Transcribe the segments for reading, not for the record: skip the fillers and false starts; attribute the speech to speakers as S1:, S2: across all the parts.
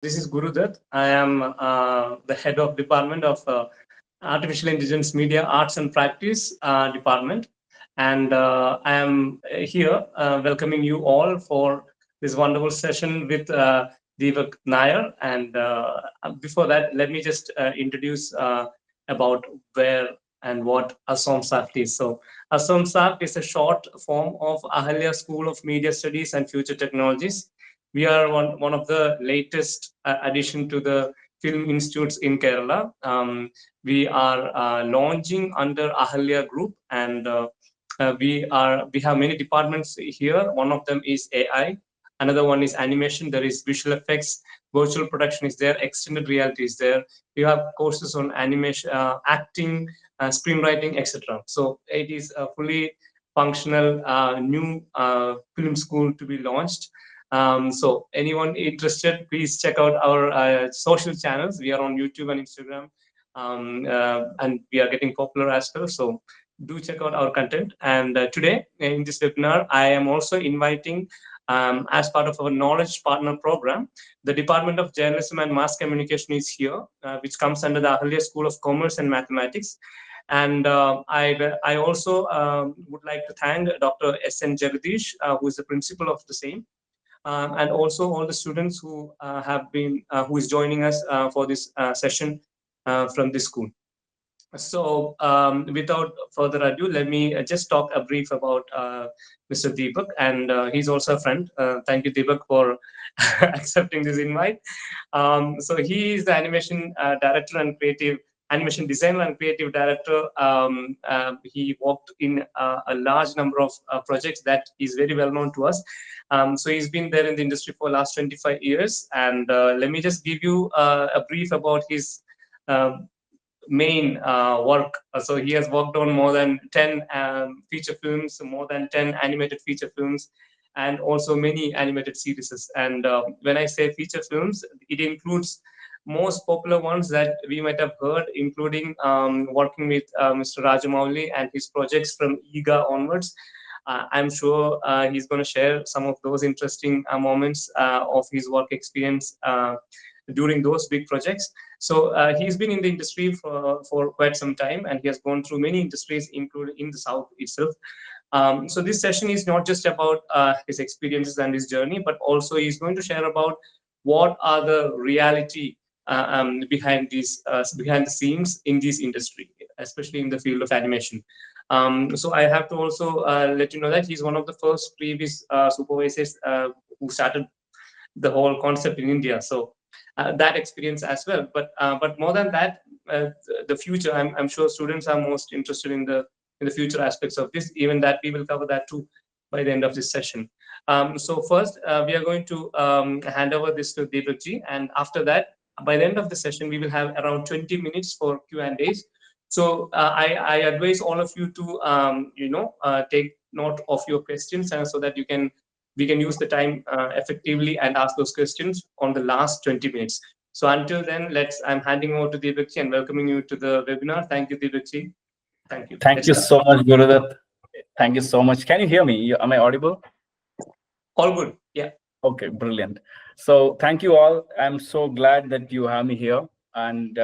S1: This is Guru Dutt. I am the head of Department of Artificial Intelligence Media Arts and Practice Department. And I am here welcoming you all for this wonderful session with Deepak Nair. And before that, let me just introduce about where and what ASOMSAFT is. So, ASOMSAFT is a short form of Ahalia School of Media Studies and Future Technologies. We are one of the latest addition to the film institutes in Kerala. We are launching under Ahalia Group, and we have many departments here. One of them is AI. Another one is animation. There is visual effects, virtual production is there, extended reality is there. We have courses on animation, acting, screenwriting, etc. So it is a fully functional new film school to be launched. So anyone interested, please check out our social channels. We are on YouTube and Instagram, and we are getting popular as well. So do check out our content. And today in this webinar, I am also inviting, as part of our knowledge partner program, the Department of Journalism and Mass Communication is here, which comes under the Ahalia School of Commerce and Mathematics. And I also would like to thank Dr. S.N. Jagadish, who is the principal of the same, and also all the students who who is joining us for this session from this school. So, without further ado, let me just talk a brief about Mr. Deepak, and he's also a friend. Thank you, Deepak, for accepting this invite. So, he is the animation director and creative animation designer and creative director. He worked in a large number of projects that is very well known to us. So, he's been there in the industry for the last 25 years. And let me just give you a brief about his main work. So he has worked on more than 10 feature films, more than 10 animated feature films, and also many animated series. And when I say feature films, it includes most popular ones that we might have heard, including working with Mr. Rajamouli and his projects from Eega onwards. I'm sure he's going to share some of those interesting moments of his work experience during those big projects. So he's been in the industry for quite some time, and he has gone through many industries, including in the South itself. So this session is not just about his experiences and his journey, but also he's going to share about what are the reality behind behind the scenes in this industry, especially in the field of animation. So I have to also let you know that he's one of the first previous supervisors who started the whole concept in India. So that experience as well. But more than that, the future. I'm sure students are most interested in the future aspects of this. Even that we will cover that too by the end of this session. So first, we are going to hand over this to Deepak ji, and after that, by the end of the session, we will have around 20 minutes for Q&As. So I advise all of you to take note of your questions, so that we can use the time effectively and ask those questions on the last 20 minutes. So until then, I'm handing over to Deepak and welcoming you to the webinar. Thank you, Deepak. Thank you.
S2: Thank you so much, Gurudat. Thank you so much. Can you hear me? Am I audible?
S1: All good. Yeah.
S2: Okay, brilliant. So thank you all. I'm so glad that you have me here. And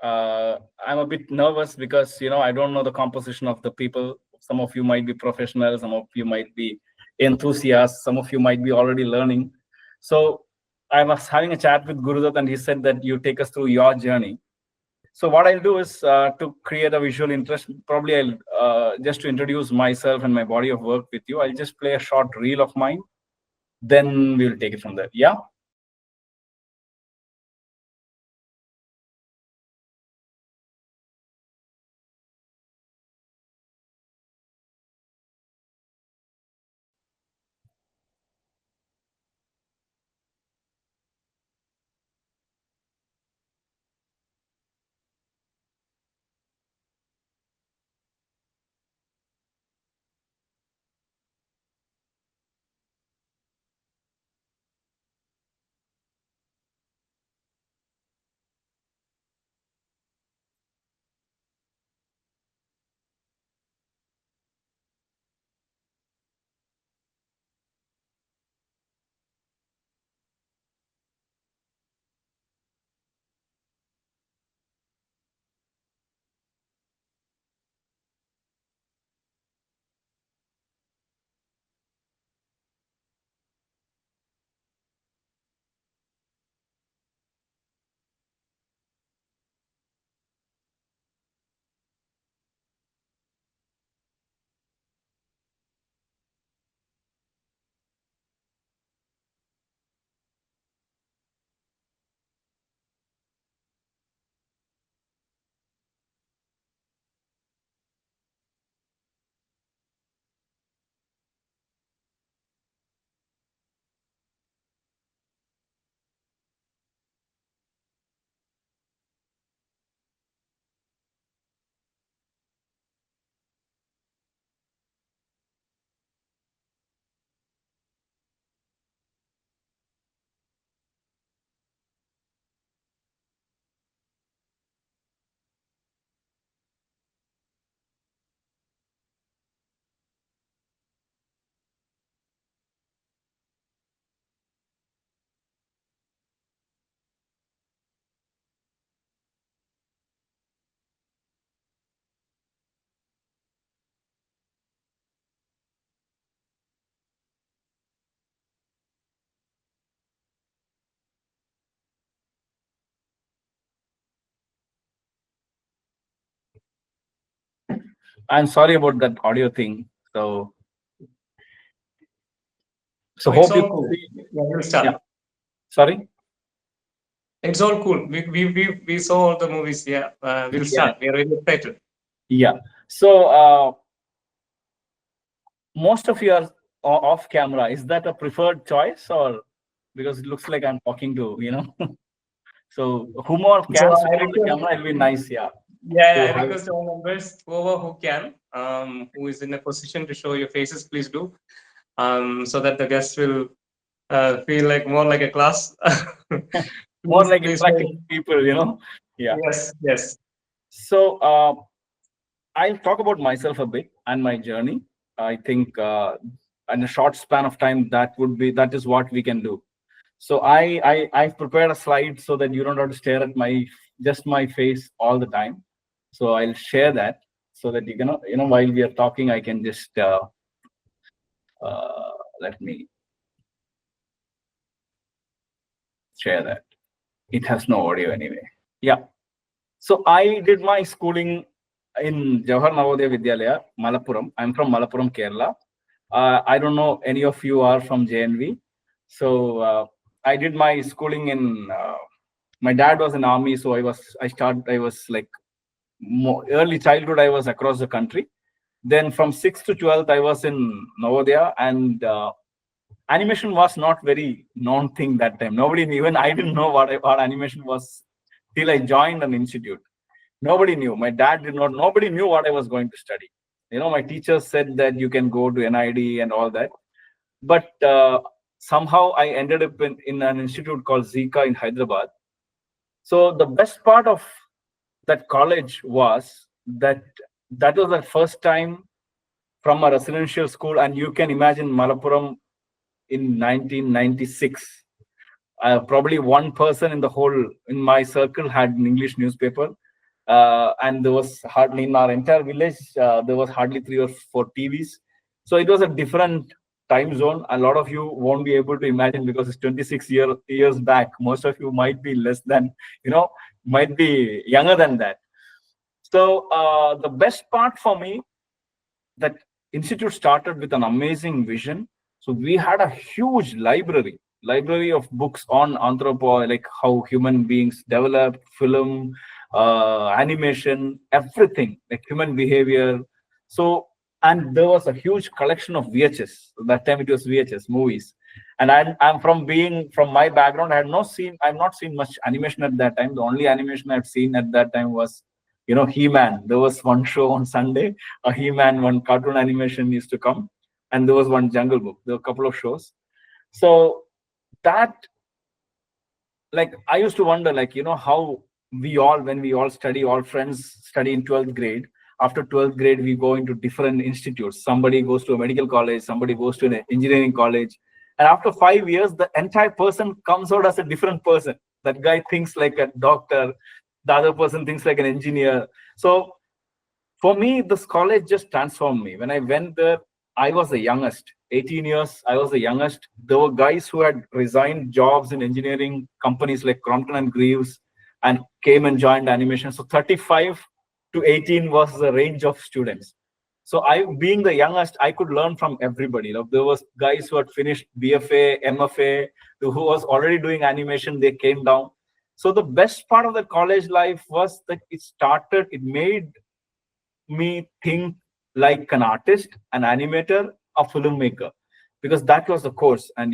S2: I'm a bit nervous because, I don't know the composition of the people. Some of you might be professionals, some of you might be enthusiasts, some of you might be already learning. So I was having a chat with Gurudat, and he said that you take us through your journey. So what I'll do is to create a visual interest, probably I'll just to introduce myself and my body of work with you, I'll just play a short reel of mine. Then we'll take it from there. Yeah. I'm sorry about that audio thing. So
S1: It's
S2: hope you
S1: all cool.
S2: see.
S1: Yeah, we'll start.
S2: Yeah. Sorry.
S1: It's all cool. We saw all the movies. Yeah, we'll start. We are really excited.
S2: Yeah. So most of you are off camera. Is that a preferred choice, or because it looks like I'm talking to, So whomore
S1: So
S2: can switch
S1: I
S2: on the
S1: request,
S2: camera, it'll be nice, yeah.
S1: yeah,
S2: To
S1: I
S2: have
S1: request all members, whoever who can, who is in a position to show your faces, please do, so that the guests will feel like more like a class.
S2: more
S1: Please,
S2: like
S1: please.
S2: interacting with people. Yeah.
S1: Yes, yes.
S2: So I'll talk about myself a bit and my journey. I think in a short span of time, that is what we can do. So I've prepared a slide so that you don't have to stare at my face all the time. So I'll share that so that you can, while we are talking, I can just let me share that. It has no audio anyway. Yeah. So I did my schooling in Jawahar Navodaya Vidyalaya, Malappuram. I'm from Malappuram, Kerala. I don't know any of you are from JNV. So I did my schooling in. My dad was in army, so I was like early childhood. I was across the country. Then from 6th to 12th, I was in Navodaya, and animation was not very known thing that time. Nobody, even I didn't know what animation was till I joined an institute. Nobody knew. My dad did not. Nobody knew what I was going to study. My teachers said that you can go to NID and all that, but somehow I ended up in an institute called Zika in Hyderabad. So the best part of that college was that was the first time from a residential school, and you can imagine Malappuram in 1996. Probably one person in my circle had an English newspaper, and there was hardly in our entire village. There was hardly 3 or 4 TVs, so it was a different time zone. A lot of you won't be able to imagine because it's 26 years back. Most of you might be less than, might be younger than that. So the best part for me, that institute started with an amazing vision. So we had a huge library of books on anthropology, like how human beings develop, film, animation, everything, like human behavior. So, and there was a huge collection of VHS. That time it was VHS movies. And I'm from my background, I've not seen much animation at that time. The only animation I've seen at that time was, He-Man. There was one show on Sunday, a He-Man, one cartoon animation used to come, and there was one Jungle Book. There were a couple of shows. So that, like, I used to wonder, like, how when we all study, all friends study in 12th grade. After 12th grade, we go into different institutes. Somebody goes to a medical college, somebody goes to an engineering college. And after 5 years, the entire person comes out as a different person. That guy thinks like a doctor, the other person thinks like an engineer. So for me, this college just transformed me. When I went there, I was the youngest. 18 years, I was the youngest. There were guys who had resigned jobs in engineering companies like Crompton and Greaves and came and joined animation. So 35 to 18 was the range of students. So I, being the youngest, I could learn from everybody. There was guys who had finished BFA, MFA, who was already doing animation. They came down. So the best part of the college life was that it made me think like an artist, an animator, a filmmaker, because that was the course. And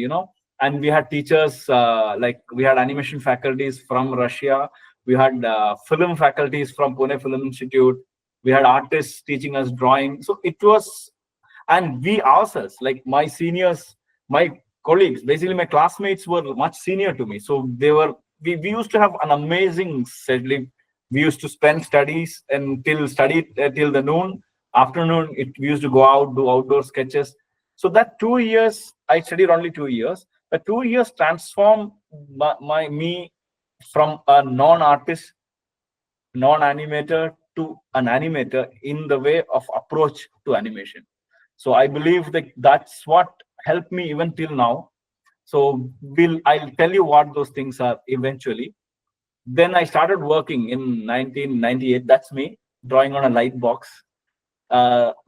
S2: and we had teachers, like we had animation faculties from Russia, we had film faculties from Pune Film Institute, we had artists teaching us drawing. So it was, and we ourselves, like my seniors, my colleagues, basically my classmates were much senior to me. So we used to have an amazing schedule. We used to spend studies till the noon. Afternoon, we used to go out, do outdoor sketches. So that 2 years, I studied only 2 years. The 2 years transformed me from a non-artist, non-animator to an animator in the way of approach to animation. So I believe that that's what helped me even till now. So I'll tell you what those things are eventually. Then I started working in 1998. That's me drawing on a light box.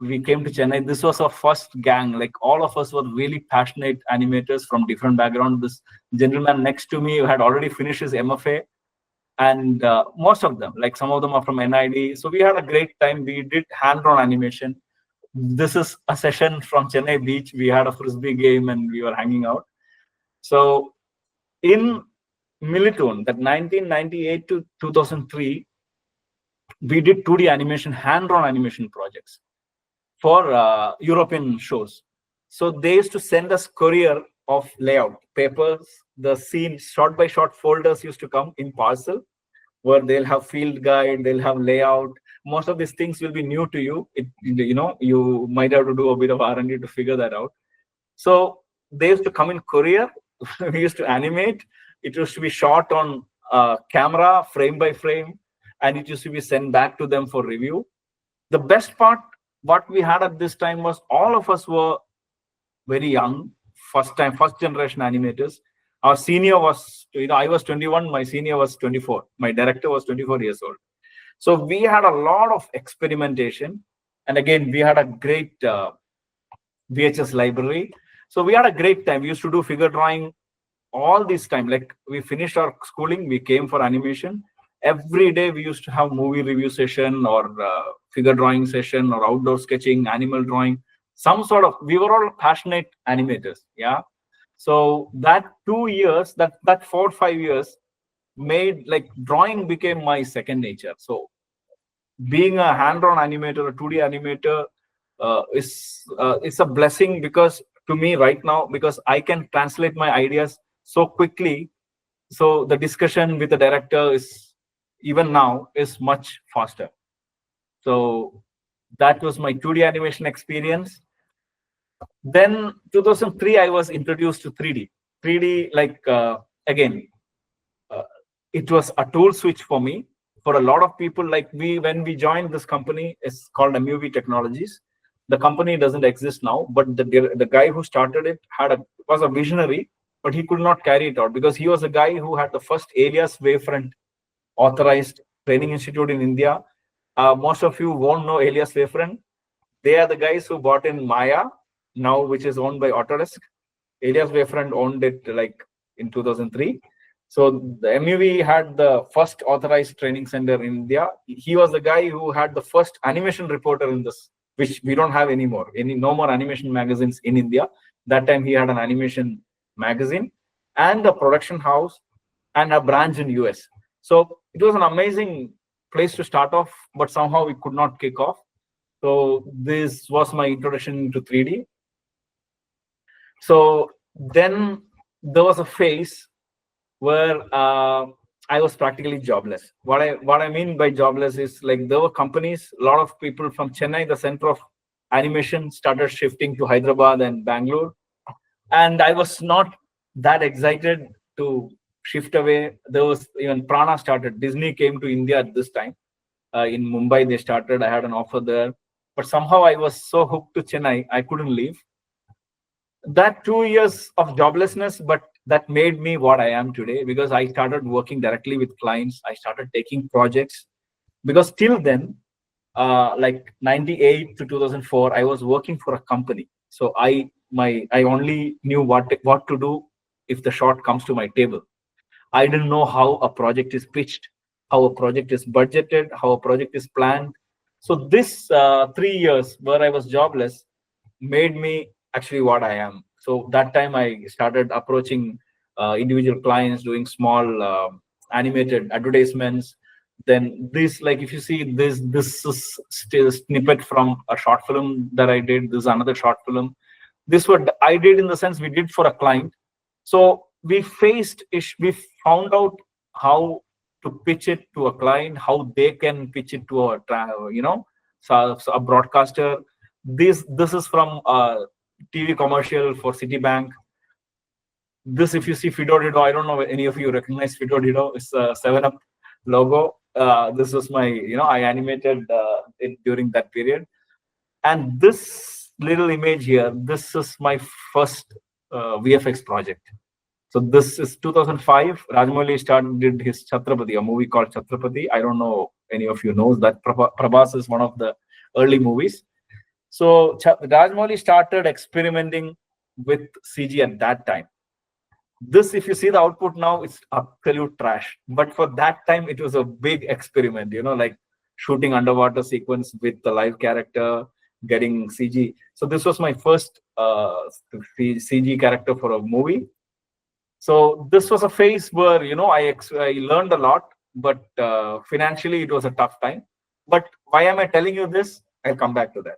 S2: we came to Chennai. This was our first gang. Like all of us were really passionate animators from different backgrounds. This gentleman next to me had already finished his MFA, and most of them, like some of them are from NID. So we had a great time. We did hand-drawn animation. This is a session from Chennai Beach. We had a frisbee game and we were hanging out. So in Militoon, that 1998 to 2003, we did 2D animation, hand-drawn animation projects for European shows. So they used to send us courier of layout papers. The scene shot by shot folders used to come in parcel, where they'll have field guide, they'll have layout. Most of these things will be new to you. You might have to do a bit of R&D to figure that out. So they used to come in courier. We used to animate. It used to be shot on camera, frame by frame, and it used to be sent back to them for review. The best part, what we had at this time was all of us were very young, first generation animators. Our senior was, I was 21, my senior was 24. My director was 24 years old. So we had a lot of experimentation. And again, we had a great VHS library. So we had a great time. We used to do figure drawing all this time. Like we finished our schooling, we came for animation. Every day we used to have movie review session or figure drawing session or outdoor sketching, animal drawing, some sort of, we were all passionate animators. Yeah. So that 2 years, that 4 or 5 years made, like, drawing became my second nature. So being a hand-drawn animator, a 2D animator is a blessing, because to me right now, because I can translate my ideas so quickly. So the discussion with the director is, even now, is much faster. So that was my 2D animation experience. Then 2003, I was introduced to 3D. 3D, like, again, it was a tool switch for me. For a lot of people like me, when we joined this company, it's called MUV Technologies. The company doesn't exist now, but the guy who started it was a visionary, but he could not carry it out, because he was a guy who had the first Alias Wavefront authorized training institute in India. Most of you won't know Alias Wavefront. They are the guys who bought in Maya now, which is owned by Autodesk. Alias Wavefront owned it like in 2003. So the MUV had the first authorized training center in India. He was the guy who had the first animation reporter in this, which we don't have anymore. No more animation magazines in India. That time he had an animation magazine and a production house and a branch in US. So it was an amazing place to start off, but somehow we could not kick off. So this was my introduction to 3D. So then there was a phase where I was practically jobless. What I mean by jobless is, like, there were companies, a lot of people from Chennai, the center of animation, started shifting to Hyderabad and Bangalore. And I was not that excited to shift away. There was even Prana started. Disney came to India at this time. In Mumbai, they started. I had an offer there. But somehow I was so hooked to Chennai, I couldn't leave. That 2 years of joblessness, but that made me what I am today, because I started working directly with clients. I started taking projects, because till then, like 98 to 2004, I was working for a company. So I only knew what to do if the shot comes to my table. I didn't know how a project is pitched, how a project is budgeted, how a project is planned. So this 3 years where I was jobless made me actually what I am. So that time I started approaching individual clients, doing small animated advertisements. Then this, like, if you see this is still a snippet from a short film that I did. This is another short film. This what I did, in the sense we did for a client. So we found out how to pitch it to a client, how they can pitch it to a broadcaster. This is from a TV commercial for Citibank. This, if you see Fidodido, I don't know if any of you recognize Fidodido. It's a 7-Up logo. This was my, I animated it during that period. And this little image here, this is my first VFX project. So this is 2005. Rajamouli did his Chhatrapati, a movie called Chhatrapati. I don't know any of you knows that. Prabhas is one of the early movies. So Rajmouli started experimenting with CG at that time. This, if you see the output now, it's absolute trash. But for that time, it was a big experiment, like shooting underwater sequence with the live character, getting CG. So this was my first CG character for a movie. So this was a phase where, I learned a lot, but financially it was a tough time. But why am I telling you this? I'll come back to that.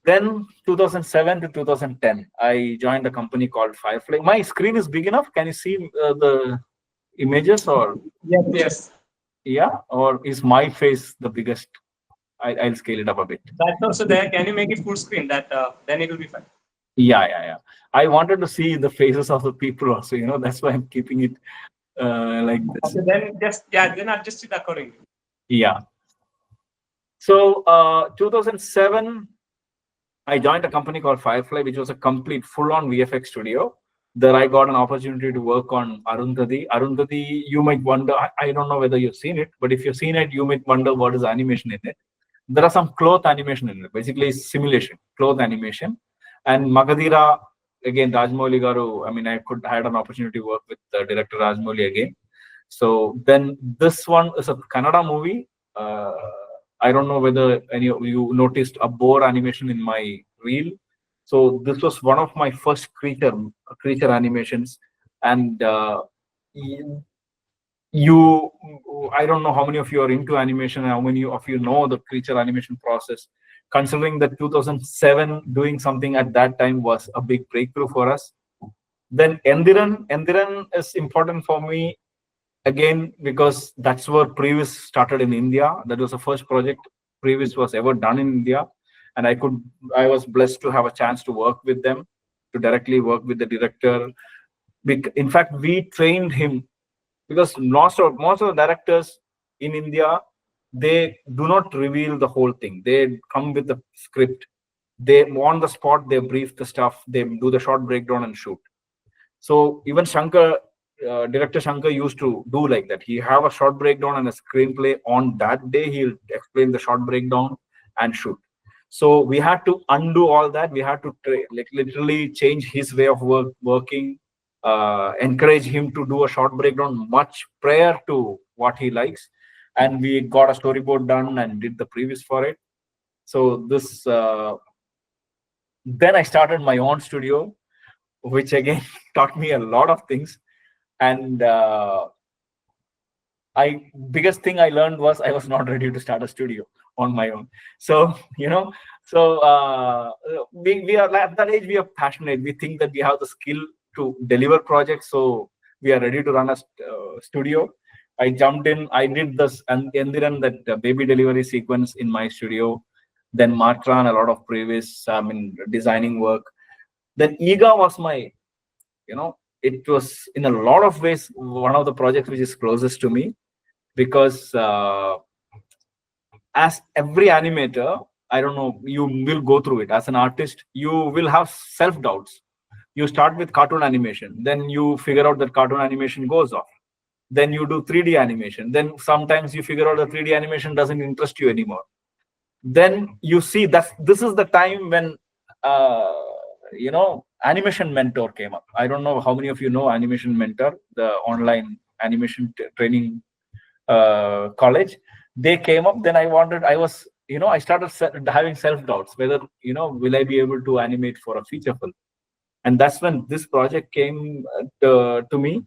S2: Then 2007 to 2010, I joined a company called Firefly. My screen is big enough. Can you see the images or?
S1: Yes, yes.
S2: Yeah, or is my face the biggest? I'll scale it up a bit.
S1: That's also there. Can you make it full screen? That then it will be fine.
S2: Yeah. I wanted to see the faces of the people also. That's why I'm keeping it like this.
S1: Okay, then adjust it accordingly.
S2: Yeah. So 2007. I joined a company called Firefly, which was a complete full-on VFX studio. There I got an opportunity to work on Arundhati. Arundhati, you might wonder, I don't know whether you've seen it, but if you've seen it, you might wonder what is animation in it. There are some cloth animation in it, basically simulation, cloth animation. And Magadheera, again, Rajmouli Garu, I had an opportunity to work with director Rajmouli again. So then this one is a Kannada movie. I don't know whether any of you noticed a boar animation in my reel. So this was one of my first creature animations, and I don't know how many of you are into animation and how many of you know the creature animation process. Considering that 2007 doing something at that time was a big breakthrough for us. Then Enthiran is important for me. Again, because that's where Previs started in India. That was the first project Previs was ever done in India. And I was blessed to have a chance to work with them, to directly work with the director. In fact, we trained him because most of the directors in India, they do not reveal the whole thing. They come with the script. They on the spot, they brief the stuff, they do the short breakdown and shoot. So even director Shankar used to do like that. He have a short breakdown and a screenplay on that day. He'll explain the short breakdown and shoot. So we had to undo all that. We had to literally change his way of working, encourage him to do a short breakdown much prior to what he likes. And we got a storyboard done and did the previous for it. So this, then I started my own studio, which again taught me a lot of things. And biggest thing I learned was I was not ready to start a studio on my own. So we are at that age, we are passionate. We think that we have the skill to deliver projects, so we are ready to run a studio. I jumped in. I did this and Enthiran, that baby delivery sequence in my studio. Then Maatran, a lot of previous designing work. Then Eega was my, it was in a lot of ways one of the projects which is closest to me, because as every animator, I don't know, you will go through it. As an artist, you will have self-doubts. You start with cartoon animation, then you figure out that cartoon animation goes off. Then you do 3D animation. Then sometimes you figure out that 3D animation doesn't interest you anymore. Then you see that this is the time when Animation Mentor came up. I don't know how many of you know Animation Mentor, the online animation training college. They came up. Then I started having self-doubts whether, will I be able to animate for a feature film? And that's when this project came to me.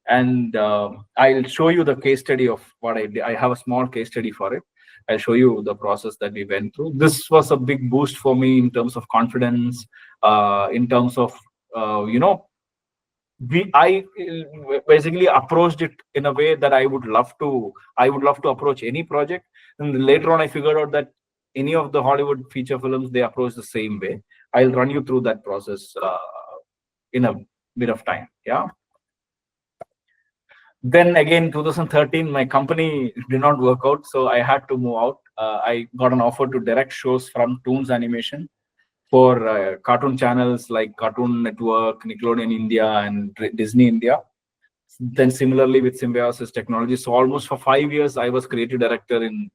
S2: And I'll show you the case study of what I did. I have a small case study for it. I'll show you the process that we went through. This was a big boost for me in terms of confidence, in terms of, I basically approached it in a way that I would love to approach any project. And later on, I figured out that any of the Hollywood feature films, they approach the same way. I'll run you through that process in a bit of time. Yeah. Then again, 2013, my company did not work out, so I had to move out. I got an offer to direct shows from Toons Animation for cartoon channels like Cartoon Network, Nickelodeon India, and Disney India. Then similarly with Symbiosis Technology. So almost for 5 years, I was creative director in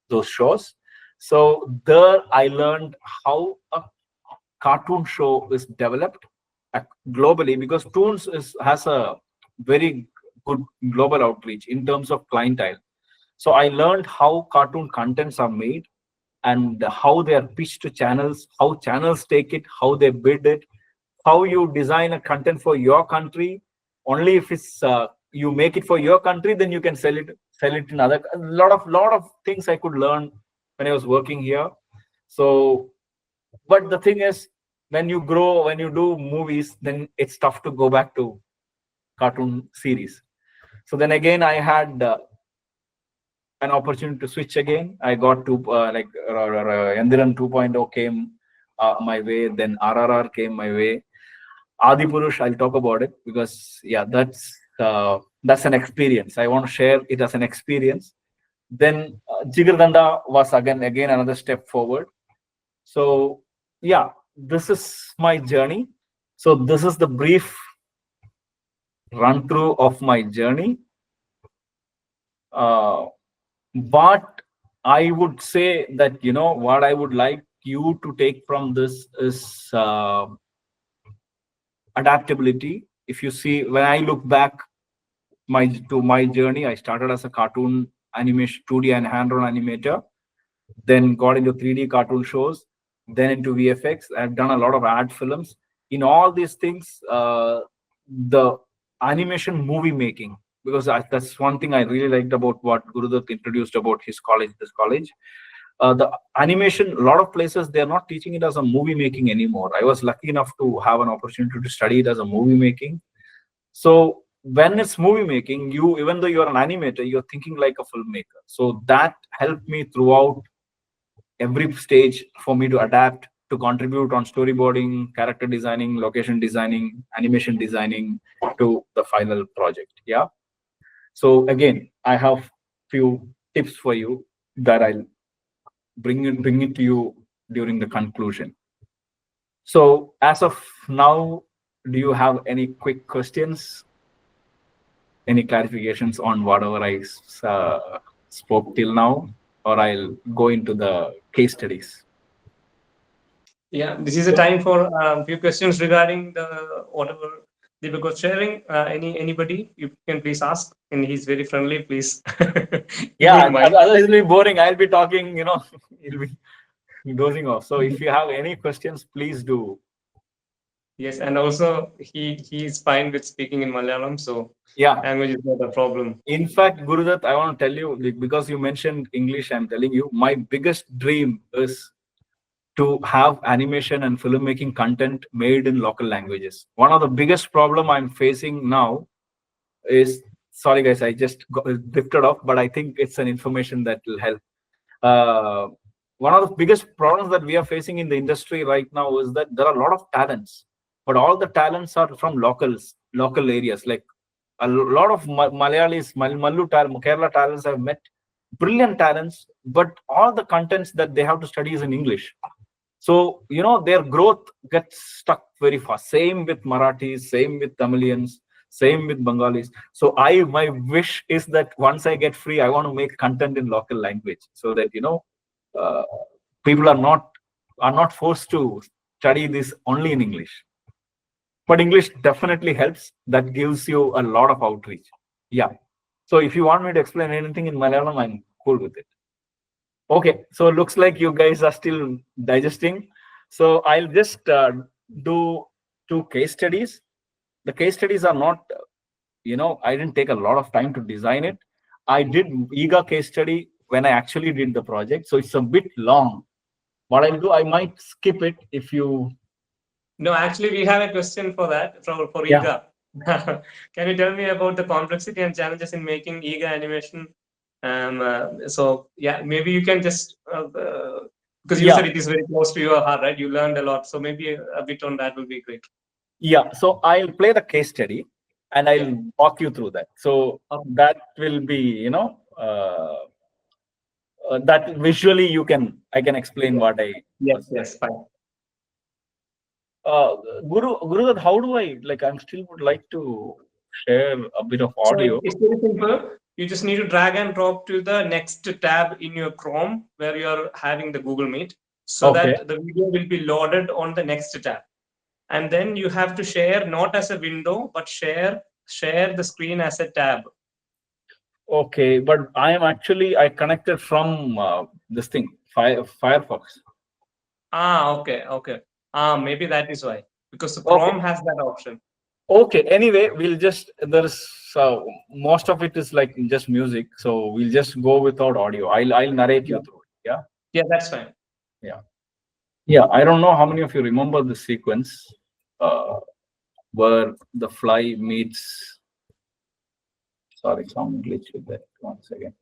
S2: those shows. So there I learned how a cartoon show is developed globally, because Toons has a very good global outreach in terms of clientele. So I learned how cartoon contents are made and how they are pitched to channels, how channels take it, how they bid it, how you design a content for your country. Only if it's you make it for your country, then you can sell it in other. A lot of things I could learn when I was working here. So, but the thing is, when you grow, when you do movies, then it's tough to go back to cartoon series. So then again, I had an opportunity to switch again. I got to Enthiran 2.0 came my way, then RRR came my way. Adipurush, I'll talk about it because yeah, that's an experience. I want to share it as an experience. Then Jigarthanda was again another step forward. So yeah, this is my journey. So this is the brief run through of my journey. What I would say that, you know, what I would like you to take from this is adaptability. If you see, when I look back to my journey, I started as a cartoon animation 2D and hand-drawn animator, then got into 3D cartoon shows, then into VFX. I've done a lot of ad films. In all these things, the animation movie making, because that's one thing I really liked about what Gurudat introduced about his college, this college. The animation, a lot of places, they're not teaching it as a movie making anymore. I was lucky enough to have an opportunity to study it as a movie making. So when it's movie making, you, even though you're an animator, you're thinking like a filmmaker. So that helped me throughout every stage for me to adapt, to contribute on storyboarding, character designing, location designing, animation designing to the final project. Yeah. So again, I have few tips for you that I'll bring it to you during the conclusion. So as of now, do you have any quick questions? Any clarifications on whatever I spoke till now, or I'll go into the case studies?
S1: Yeah, this is a time for a few questions regarding the whatever Deepak was sharing. Anybody, you can please ask, and he's very friendly. Please, he
S2: Yeah,
S1: won't mind.
S2: otherwise it'll be boring. I'll be talking, you know, it'll be dozing off. So if you have any questions, please do.
S1: Yes, and also he's fine with speaking in Malayalam, so
S2: Yeah.
S1: language is not a problem.
S2: In fact, Gurudat, I want to tell you, because you mentioned English, I'm telling you, my biggest dream is to have animation and filmmaking content made in local languages. One of the biggest problem I'm facing now is, sorry guys, I just drifted off, but I think it's an information that will help. One of the biggest problems that we are facing in the industry right now is that there are a lot of talents, but all the talents are from local areas. Like a lot of Malayalis, Kerala talents I've met, brilliant talents, but all the contents that they have to study is in English. So, you know, their growth gets stuck very fast. Same with Marathis, same with Tamilians, same with Bengalis. So my wish is that once I get free, I want to make content in local language so that, you know, people are not forced to study this only in English. But English definitely helps. That gives you a lot of outreach. Yeah. So if you want me to explain anything in Malayalam, I'm cool with it. Okay, so it looks like you guys are still digesting. So I'll just do 2 case studies. The case studies are not, you know, I didn't take a lot of time to design it. I did Eega case study when I actually did the project. So it's a bit long. What I'll do, I might skip it if you...
S1: No, actually, we have a question for that for
S2: Yeah.
S1: Eega. Can you tell me about the complexity and challenges in making Eega animation? So yeah, maybe you can just because you said it is very close to your heart, right? You learned a lot, so maybe a bit on that will be great.
S2: Yeah. So I'll play the case study and I'll walk you through that. So that will be, you know, that visually I can explain what I...
S1: Yes, fine.
S2: Guru, how do I, like, I'm still would like to share a bit of audio.
S1: So it's very simple. you just need to drag and drop to the next tab in your Chrome where you're having the Google Meet, so that the video will be loaded on the next tab. And then you have to share not as a window, but share the screen as a tab.
S2: Okay, but I connected from this thing, Firefox.
S1: Okay. Maybe that is why, because the Chrome has that option.
S2: Okay, anyway, we'll just, there's most of it is like just music, so we'll just go without audio. I'll narrate you through it.
S1: Yeah, that's fine.
S2: Yeah, I don't know how many of you remember the sequence where the fly meets, sorry, some glitch with that. One second.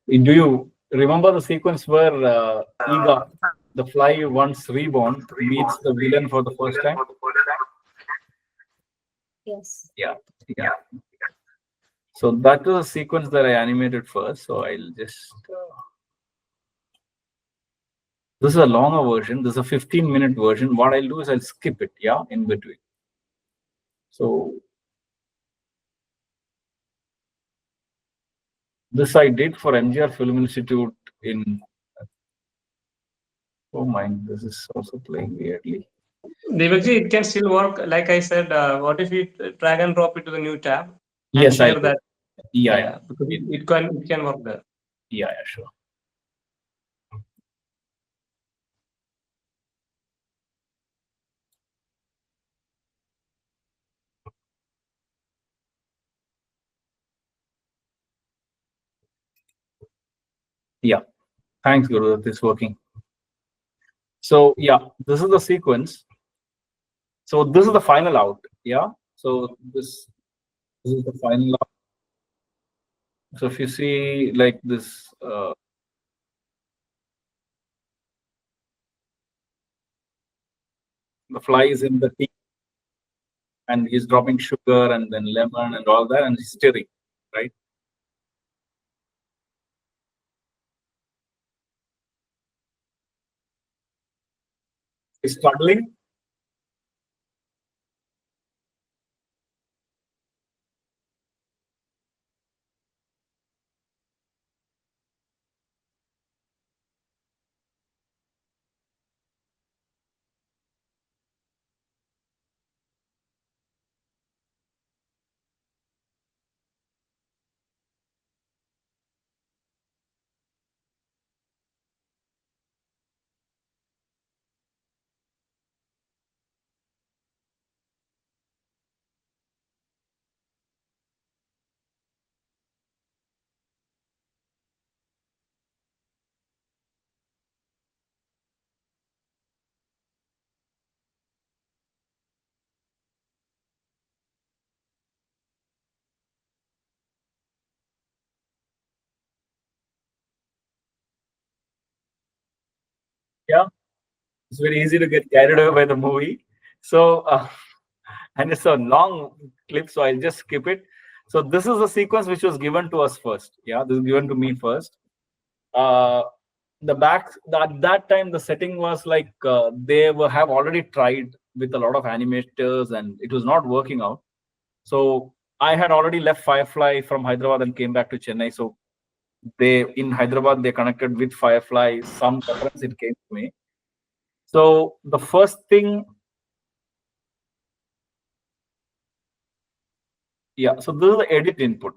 S2: Do you remember the sequence where Eega, the fly once reborn, meets the villain for the first time?
S3: Yes.
S2: Yeah. So that was a sequence that I animated first. So I'll just. This is a longer version. This is a 15-minute version. What I'll do is I'll skip it, in between. So this I did for MGR Film Institute in. Oh my, this is also playing weirdly.
S1: Devakji, it can still work. Like I said, what if we drag and drop it to the new tab?
S2: Yes,
S1: share that.
S2: Yeah.
S1: Because it can work there.
S2: Yeah, sure. Yeah, thanks, Guru. That is working. So this is the sequence. So this is the final out. So this is the final out. So if you see like this, the fly is in the tea, and he's dropping sugar and then lemon and all that, and he's stirring, right? He's struggling. Yeah, it's very easy to get carried away by the movie. So, and it's a long clip, so I'll just skip it. So this is the sequence which was given to us first. This is given to me first. At that time, the setting was like they have already tried with a lot of animators, and it was not working out. So I had already left Firefly from Hyderabad and came back to Chennai. So in Hyderabad, they connected with Firefly. Some reference it came to me. So the first thing, so this is the edit input.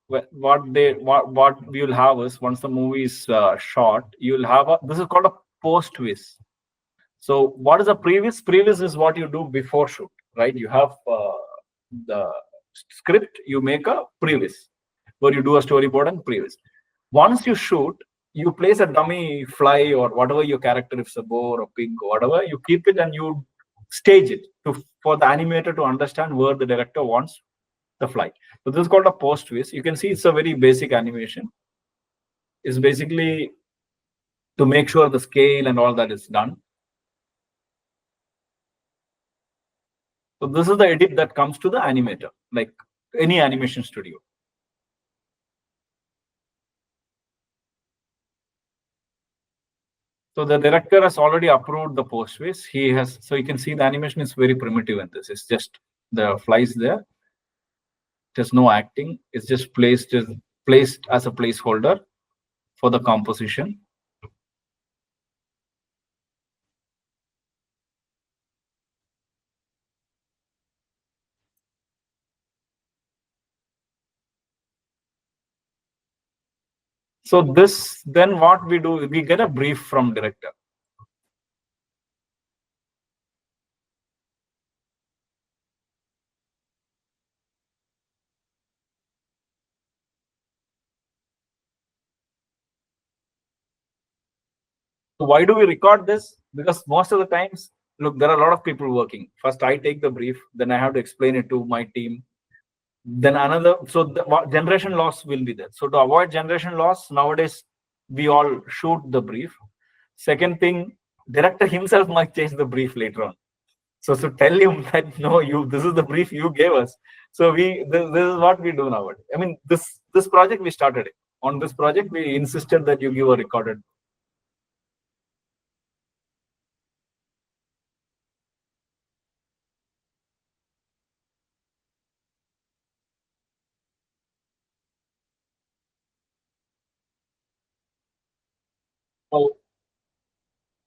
S2: What we will have is, once the movie is shot, you'll have this is called a post whiz. So what is a previs? Previs is what you do before shoot, right? You have the script, you make a previs, where you do a storyboard and previs. Once you shoot, you place a dummy fly or whatever your character, if it's a boar or pig or whatever, you keep it and you stage it for the animator to understand where the director wants the fly. So this is called a post whiz. You can see it's a very basic animation. It's basically to make sure the scale and all that is done. So this is the edit that comes to the animator, like any animation studio. So the director has already approved the post whiz. So you can see the animation is very primitive in this. It's just the flies there. There's no acting. It's just placed placed as a placeholder for the composition. So this, then what we do, we get a brief from director. So why do we record this? Because most of the times, look, there are a lot of people working. First, I take the brief, then I have to explain it to my team. Then another, so the generation loss will be there. So to avoid generation loss, nowadays we all shoot the brief. Second thing, director himself might change the brief later on. So to tell him that no, this is the brief you gave us. So this is what we do nowadays. I mean, this project we started it. On this project, we insisted that you give a recorded. So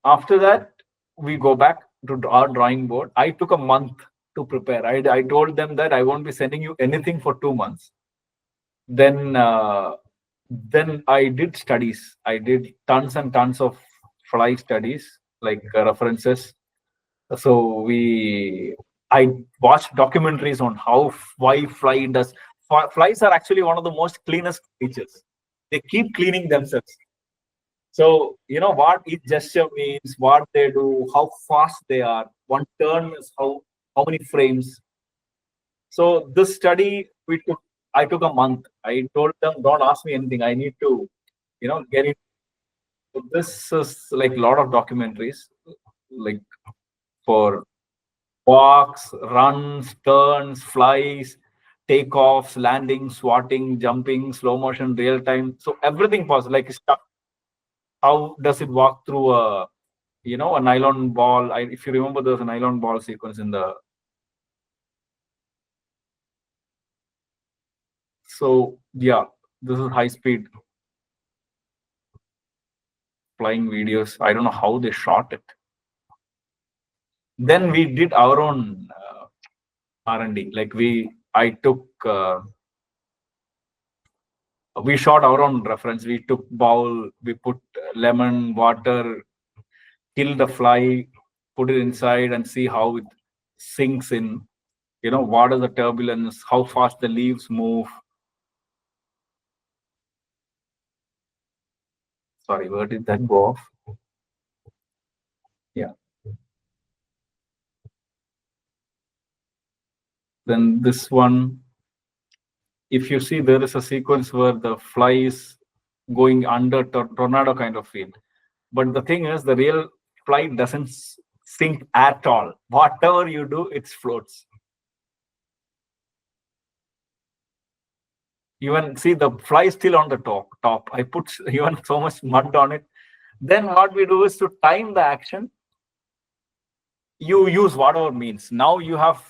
S2: after that, we go back to our drawing board. I took a month to prepare. I told them that I won't be sending you anything for 2 months. Then I did studies. I did tons and tons of fly studies, like references. So I watched documentaries on why fly does. Flies are actually one of the most cleanest creatures. They keep cleaning themselves. So you know what each gesture means, what they do, how fast they are. One turn is how many frames. So this study I took a month. I told them, don't ask me anything. I need to, get it. So this is like a lot of documentaries, like for walks, runs, turns, flies, takeoffs, landings, swatting, jumping, slow motion, real time. So everything possible, like stuff. How does it walk through a nylon ball? If you remember, there's a nylon ball sequence in the. So yeah, this is high speed flying videos. I don't know how they shot it. Then we did our own R&D. Like we shot our own reference. We took bowl, we put lemon, water, kill the fly, put it inside and see how it sinks in. What is the turbulence, how fast the leaves move. Sorry, where did that go off? Yeah. Then this one, if you see, there is a sequence where the fly is going under tornado kind of field. But the thing is, the real fly doesn't sink at all. Whatever you do, it floats. Even see, the fly is still on the top. I put even so much mud on it. Then what we do is to time the action. You use whatever means. Now you have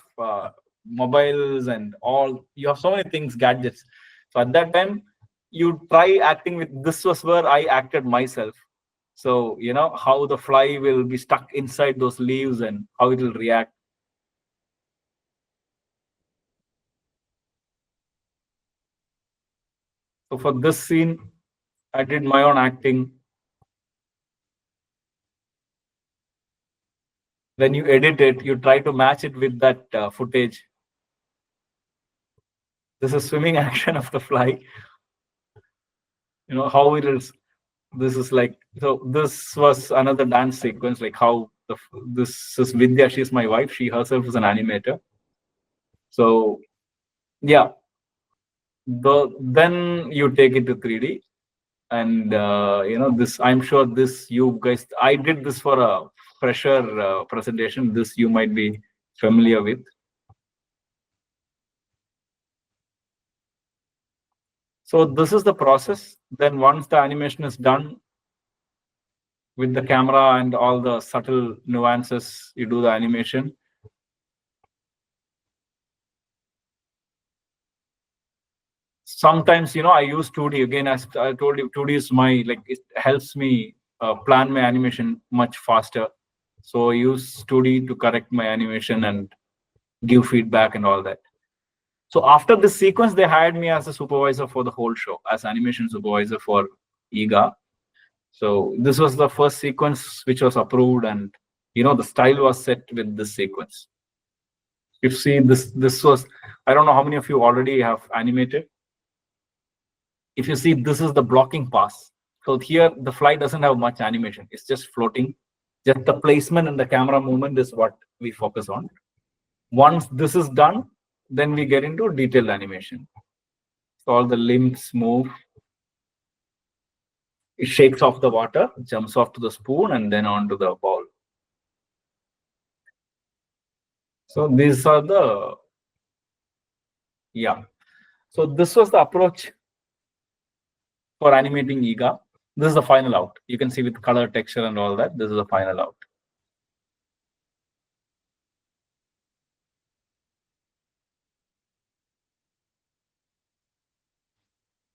S2: mobiles and all. You have so many things, gadgets. So at that time, you try acting with. This was where I acted myself. So how the fly will be stuck inside those leaves and how it will react. So for this scene, I did my own acting. When you edit it, you try to match it with that footage. This is swimming action of the fly. How it is. This is like, so this was another dance sequence, like how this is Vidya. She's my wife. She herself is an animator. So yeah, then you take it to 3D. And this, I'm sure this, you guys, I did this for a fresher presentation. This you might be familiar with. So this is the process. Then once the animation is done with the camera and all the subtle nuances, you do the animation. sometimes, I use 2D. Again, as I told you, 2D is it helps me plan my animation much faster. So I use 2D to correct my animation and give feedback and all that. So after this sequence, they hired me as a supervisor for the whole show, as animation supervisor for Eega. So this was the first sequence which was approved, and the style was set with this sequence. You see, this was, I don't know how many of you already have animated. If you see, this is the blocking pass. So here the fly doesn't have much animation. It's just floating. Just the placement and the camera movement is what we focus on. Once this is done, then we get into detailed animation. So all the limbs move. It shakes off the water, jumps off to the spoon, and then onto the bowl. So these are the, So this was the approach for animating Eega. This is the final out. You can see with color, texture, and all that. This is the final out.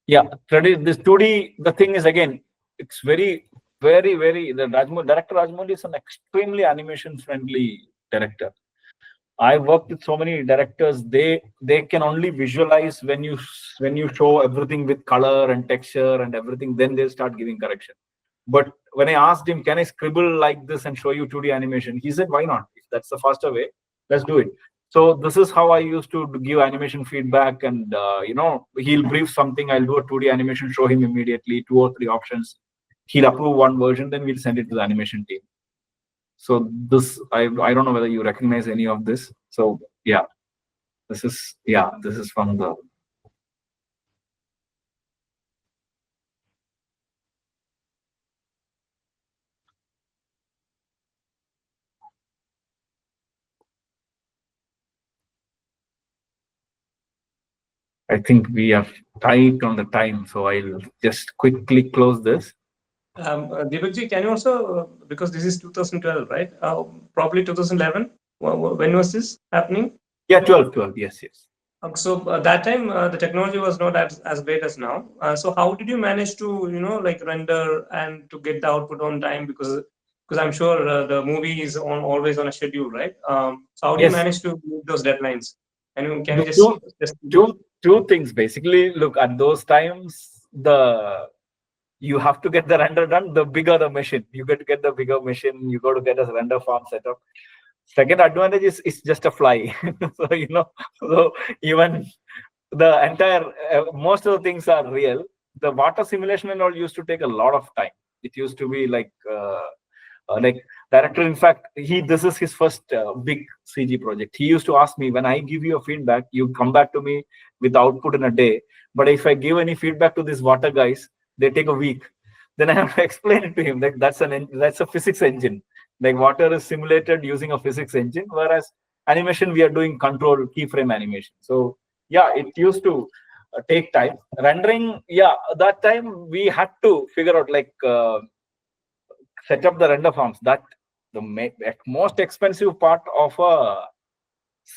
S2: Yeah, this 2D, the thing is, again, it's very, very, very, director Rajamouli is an extremely animation-friendly director. I worked with so many directors. They can only visualize when you show everything with color and texture and everything, then they'll start giving correction. But when I asked him, can I scribble like this and show you 2D animation? He said, why not? If that's the faster way, let's do it. So this is how I used to give animation feedback, and he'll brief something, I'll do a 2D animation, show him immediately, 2 or 3 options. He'll approve one version, then we'll send it to the animation team. So this, I don't know whether you recognize any of this. So yeah, this is from the. I think we are tight on the time, so I'll just quickly close this.
S1: Deepakji, can you also, because this is 2012, right? Probably 2011. When was this happening?
S2: Yeah, 12, yes.
S1: So that time the technology was not as great as now. So how did you manage to render and to get the output on time? Because I'm sure the movie is always on a schedule, right? So how do you manage to meet those deadlines? And can you just
S2: two things basically? Look, at those times, you have to get the render done. The bigger the machine, you get to get the bigger machine. You got to get a render farm set up. Second advantage is it's just a fly. So so even the entire most of the things are real. The water simulation and all used to take a lot of time. It used to be like director. In fact, this is his first big CG project. He used to ask me, when I give you a feedback, you come back to me with output in a day. But if I give any feedback to these water guys, they take a week. Then I have to explain it to him. Like that's a physics engine. Like water is simulated using a physics engine, whereas animation we are doing control keyframe animation. So yeah, it used to take time. Rendering, that time we had to figure out set up the render farms. That the most expensive part of a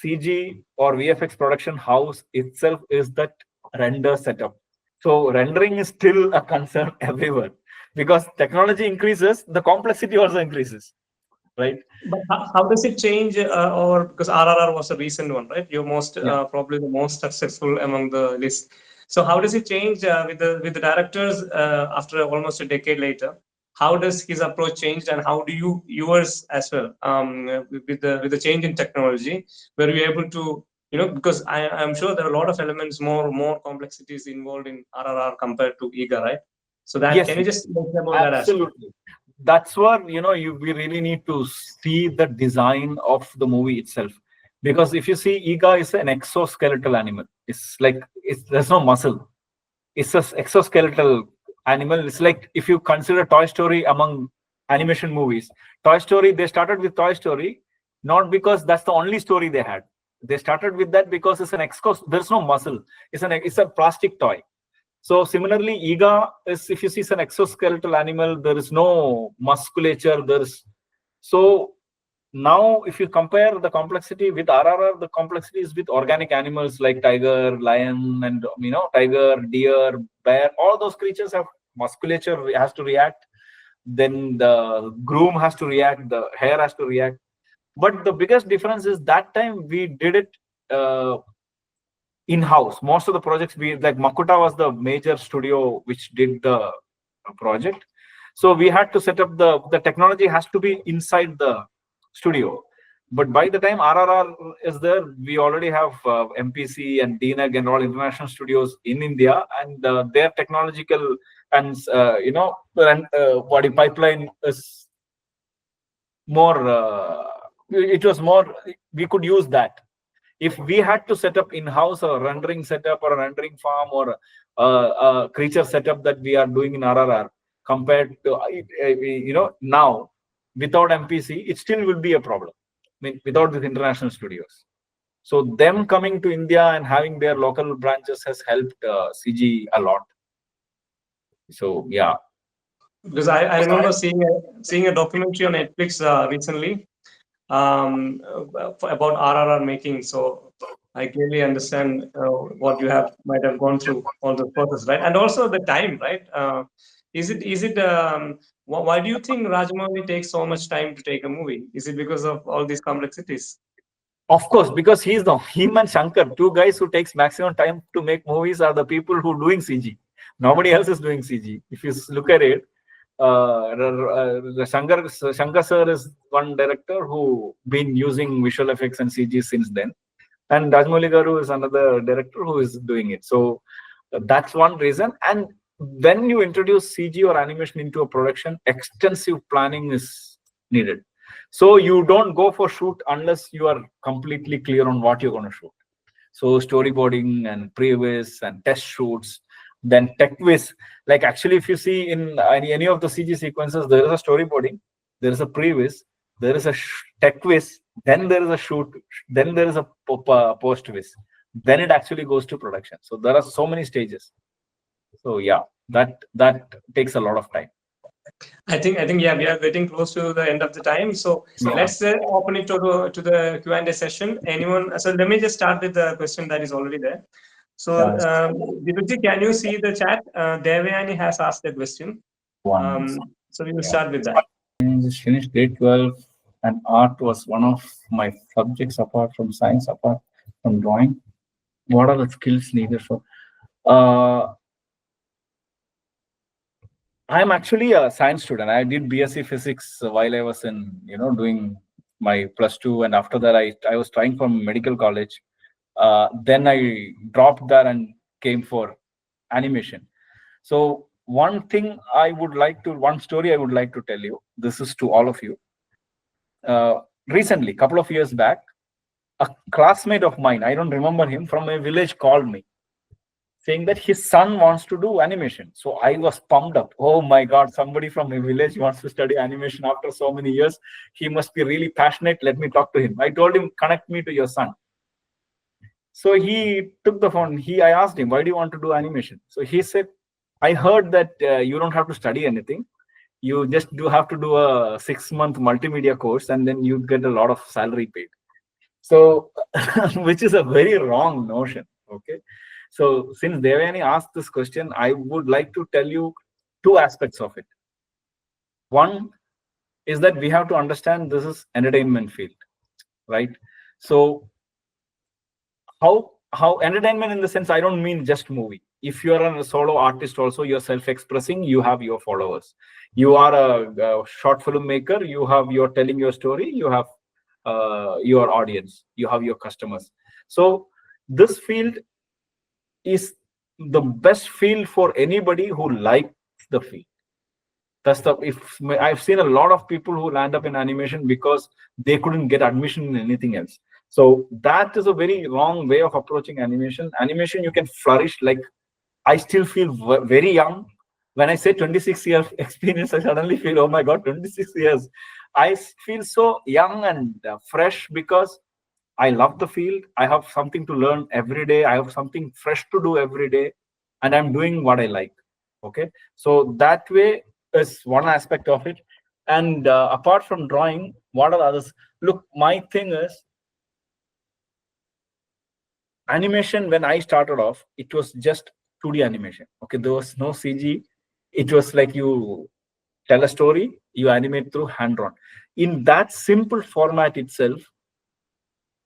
S2: CG or VFX production house itself is that render setup. So rendering is still a concern everywhere, because technology increases, the complexity also increases. Right.
S1: But how does it change? Or because RRR was a recent one, right? You're probably the most successful among the list. So how does it change with the directors after almost a decade later? How does his approach change, and how do yours as well with the change in technology? Were you able to because I'm sure there are a lot of elements, more complexities involved in RRR compared to Eega, right? So can you just talk about that?
S2: Absolutely. That's where we really need to see the design of the movie itself, because if you see, Eega is an exoskeletal animal. There's no muscle. It's an exoskeletal animal. It's like if you consider Toy Story among animation movies. Toy Story, they started with Toy Story not because that's the only story they had. They started with that because it's an there's no muscle. It's a plastic toy. So similarly, Eega is, if you see, it's an exoskeletal animal. There is no musculature. So now if you compare the complexity with RRR, the complexity is with organic animals like tiger, lion, and tiger, deer, bear. All those creatures have musculature, has to react. Then the groom has to react, the hare has to react. But the biggest difference is that time we did it in-house. Most of the projects, like Makuta was the major studio which did the project. So we had to set up the technology has to be inside the studio. But by the time RRR is there, we already have MPC and DNEG and all international studios in India, and their technological and body pipeline is more. It was more. We could use that. If we had to set up in-house a rendering setup or a rendering farm or a creature setup that we are doing in RRR, compared to now without MPC, it still will be a problem. I mean, without these international studios. So them coming to India and having their local branches has helped CG a lot. So yeah.
S1: Because I remember seeing a documentary on Netflix recently about RRR making. So I clearly understand what you might have gone through all the process, right? And also the time, right? Is it why do you think Rajamouli takes so much time to take a movie? Is it because of all these complexities?
S2: Of course, because him and Shankar, two guys who takes maximum time to make movies, are the people who doing CG. Nobody else is doing CG. If you look at it, Shankar sir is one director who been using visual effects and CG since then, and Rajamouli Garu is another director who is doing it. So that's one reason. And when you introduce CG or animation into a production, extensive planning is needed. So you don't go for shoot unless you are completely clear on what you're going to shoot. So storyboarding and previs and test shoots, then tech whiz. Like actually, if you see in any of the CG sequences, there is a storyboarding, there is a previs, there is a tech whiz, then there is a shoot, then there is a post whiz, then it actually goes to production. So there are so many stages. So yeah, that takes a lot of time.
S1: I think yeah, we are getting close to the end of the time. So let's open it to the Q&A session. Anyone? So let me just start with the question that is already there. So Deepak, can you see the chat? Devayani has asked the question. So we will start with that.
S2: I just finished grade 12, and art was one of my subjects apart from science, apart from drawing. What are the skills needed for? I'm actually a science student. I did BSc Physics while I was in, doing my +2, and after that I was trying for medical college. Then I dropped that and came for animation. So one story I would like to tell you. This is to all of you. Recently, couple of years back, a classmate of mine, I don't remember him, from a village called me, saying that his son wants to do animation. So I was pumped up. Oh my God, somebody from a village wants to study animation after so many years. He must be really passionate. Let me talk to him. I told him, connect me to your son. So he took the phone. I asked him, why do you want to do animation? So he said, I heard that you don't have to study anything. You just have to do a 6-month multimedia course, and then you get a lot of salary paid. So, which is a very wrong notion. Okay. So since Devayani asked this question, I would like to tell you 2 aspects of it. One is that we have to understand this is entertainment field, right? So how entertainment, in the sense, I don't mean just movie. If you are a solo artist also, you're self-expressing, you have your followers. You are a short film maker, you're telling your story, you have your audience, you have your customers. So this field is the best field for anybody who likes the field. I've seen a lot of people who land up in animation because they couldn't get admission in anything else. So that is a very wrong way of approaching animation. Animation, you can flourish. Like, I still feel very young. When I say 26 years experience, I suddenly feel, oh my God, 26 years. I feel so young and fresh because I love the field. I have something to learn every day. I have something fresh to do every day, and I'm doing what I like. Okay. So that way is one aspect of it. And apart from drawing, what are the others? Look, my thing is animation. When I started off, it was just 2D animation. Okay, there was no CG. It was like you tell a story, you animate through hand-drawn. In that simple format itself,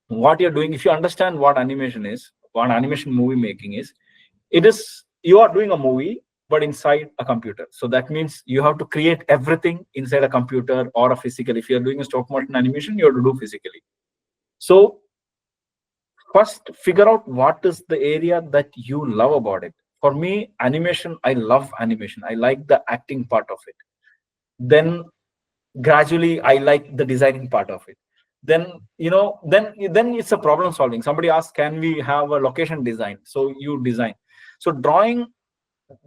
S2: what you're doing, if you understand what animation is, what animation movie making is, it is you are doing a movie but inside a computer. So that means you have to create everything inside a computer or a physical. If you're doing a stop motion animation, you have to do physically. So first figure out what is the area that you love about it. For me, animation, I love animation. I like the acting part of it. Then gradually I like the designing part of it. Then then it's a problem solving. Somebody asks, can we have a location design? So you design. So drawing,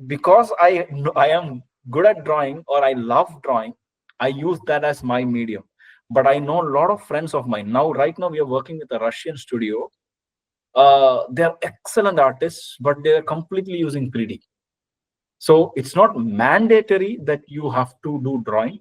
S2: because I am good at drawing, or I love drawing, I use that as my medium. But I know a lot of friends of mine now. Right now we are working with a Russian studio. They're excellent artists, but they're completely using 3D. So it's not mandatory that you have to do drawing.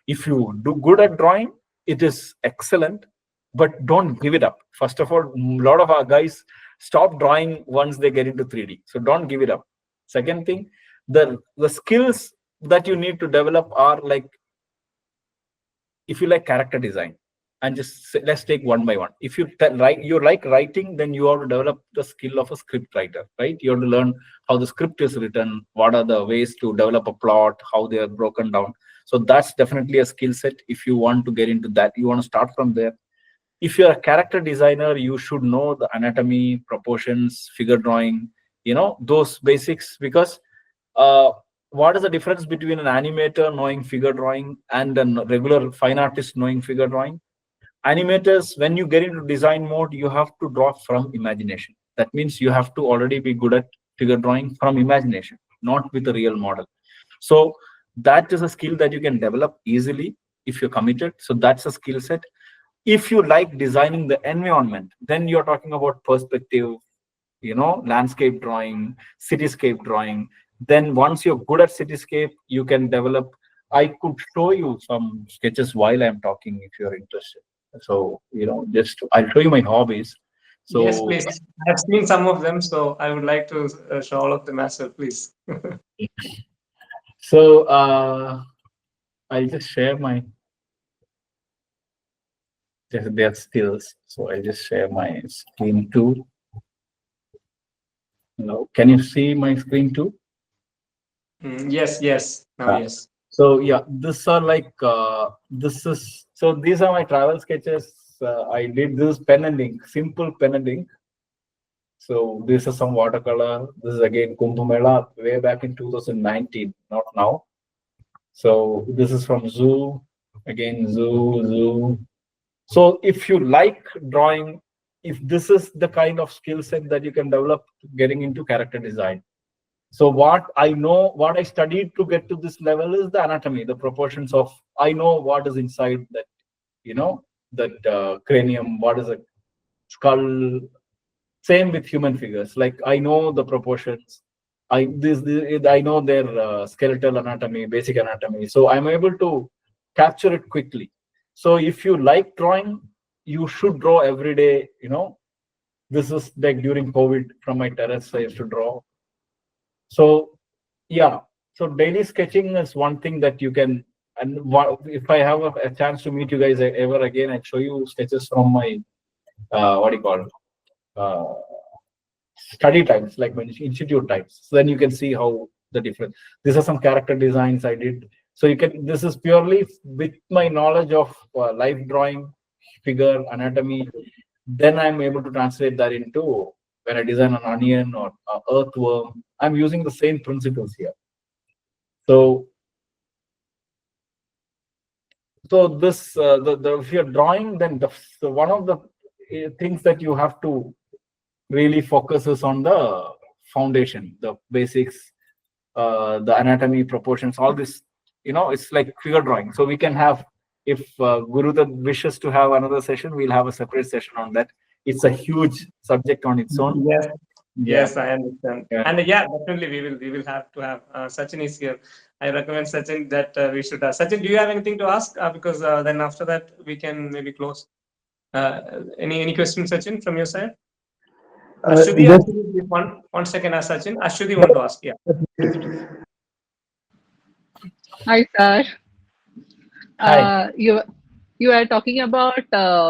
S2: If you do good at drawing, it is excellent, but don't give it up. First of all, a lot of our guys stop drawing once they get into 3D. So don't give it up. Second thing, the skills that you need to develop are like, if you like character design, and just let's take one by one. If you like writing, then you have to develop the skill of a script writer, right? You have to learn how the script is written, what are the ways to develop a plot, how they are broken down. So that's definitely a skill set. If you want to get into that, you want to start from there. If you're a character designer, you should know the anatomy, proportions, figure drawing, those basics. Because what is the difference between an animator knowing figure drawing and a regular fine artist knowing figure drawing? Animators, when you get into design mode, you have to draw from imagination. That means you have to already be good at figure drawing from imagination, not with a real model. So that is a skill that you can develop easily if you're committed. So that's a skill set. If you like designing the environment, then you're talking about perspective, landscape drawing, cityscape drawing. Then once you're good at cityscape, you can develop. I could show you some sketches while I'm talking if you're interested. So, I'll show you my hobbies. So
S1: yes, please. I've seen some of them, so I would like to show all of them as well, please.
S2: So I'll just share my their skills. So I just share my screen too. Can you see my screen too?
S1: Yes. Yes.
S2: So yeah, these are like these are my travel sketches. I did this pen and ink, simple pen and ink. So this is some watercolor. This is again Kumbh Mela way back in 2019, not now. So this is from Zoo, again Zoo. So if you like drawing, if this is the kind of skill set that you can develop getting into character design. So what I studied to get to this level is the anatomy, the proportions of, I know what is inside that, that cranium, what is a skull. Same with human figures. Like I know the proportions. I know their skeletal anatomy, basic anatomy. So I'm able to capture it quickly. So if you like drawing, you should draw every day. This is like during COVID from my terrace, I used to draw. So yeah, so daily sketching is one thing that you can. And if I have a chance to meet you guys ever again, I'd show you sketches from my study times, like my institute times. So then you can see how the difference. These are some character designs I did. So this is purely with my knowledge of life drawing, figure, anatomy. Then I'm able to translate that into when I design an onion or an earthworm. I'm using the same principles here. So this if you're drawing, then one of the things that you have to really focus is on the foundation, the basics, the anatomy, proportions, all this. It's like figure drawing. So we can have, if Gurudev wishes to have another session, we'll have a separate session on that. It's a huge subject on its own.
S1: Yes. Yes, I understand.
S2: Yeah.
S1: And definitely we will have to have Sachin is here. I recommend Sachin that we should. Sachin, do you have anything to ask? Because then after that we can maybe close. Any questions, Sachin, from your side? Ashwati,
S3: Just
S1: one second, Sachin. Ashwati want to ask. Yeah.
S4: Hi, sir.
S2: Hi.
S4: You are talking about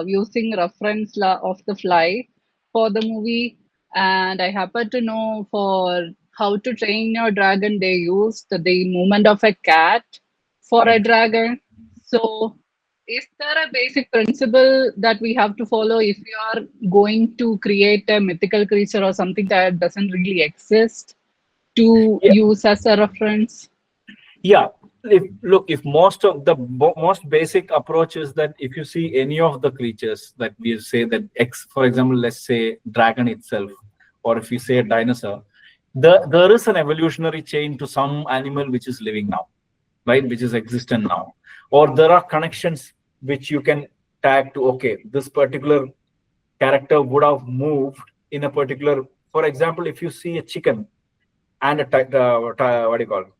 S4: using reference of the fly for the movie, and I happen to know for how to train your dragon, they used the movement of a cat for a
S2: Right.
S4: dragon. So, is there a basic principle that we have to follow if we are going to create a mythical creature or something that doesn't really exist to
S2: Yeah.
S4: use as a reference?
S2: Yeah. If most of the most basic approach is that if you see any of the creatures that we say that for example, let's say dragon itself, or if you say a dinosaur, there is an evolutionary chain to some animal which is living now, right? Which is existent now, or there are connections which you can tag to. Okay, this particular character would have moved in a particular. For example, if you see a chicken and a what do you call it?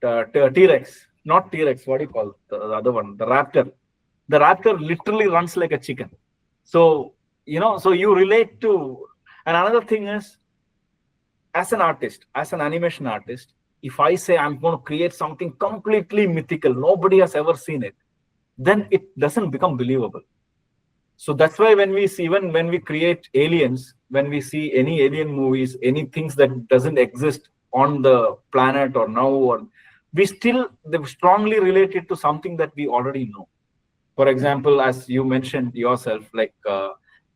S2: T-Rex, not T-Rex, what do you call the other one? The raptor. The raptor literally runs like a chicken. So, so you relate to, and another thing is, as an artist, as an animation artist, if I say I'm going to create something completely mythical, nobody has ever seen it, then it doesn't become believable. So that's why when we see, even when we create aliens, when we see any alien movies, any things that doesn't exist on the planet or now, or we still strongly relate it to something that we already know. For example, as you mentioned yourself, like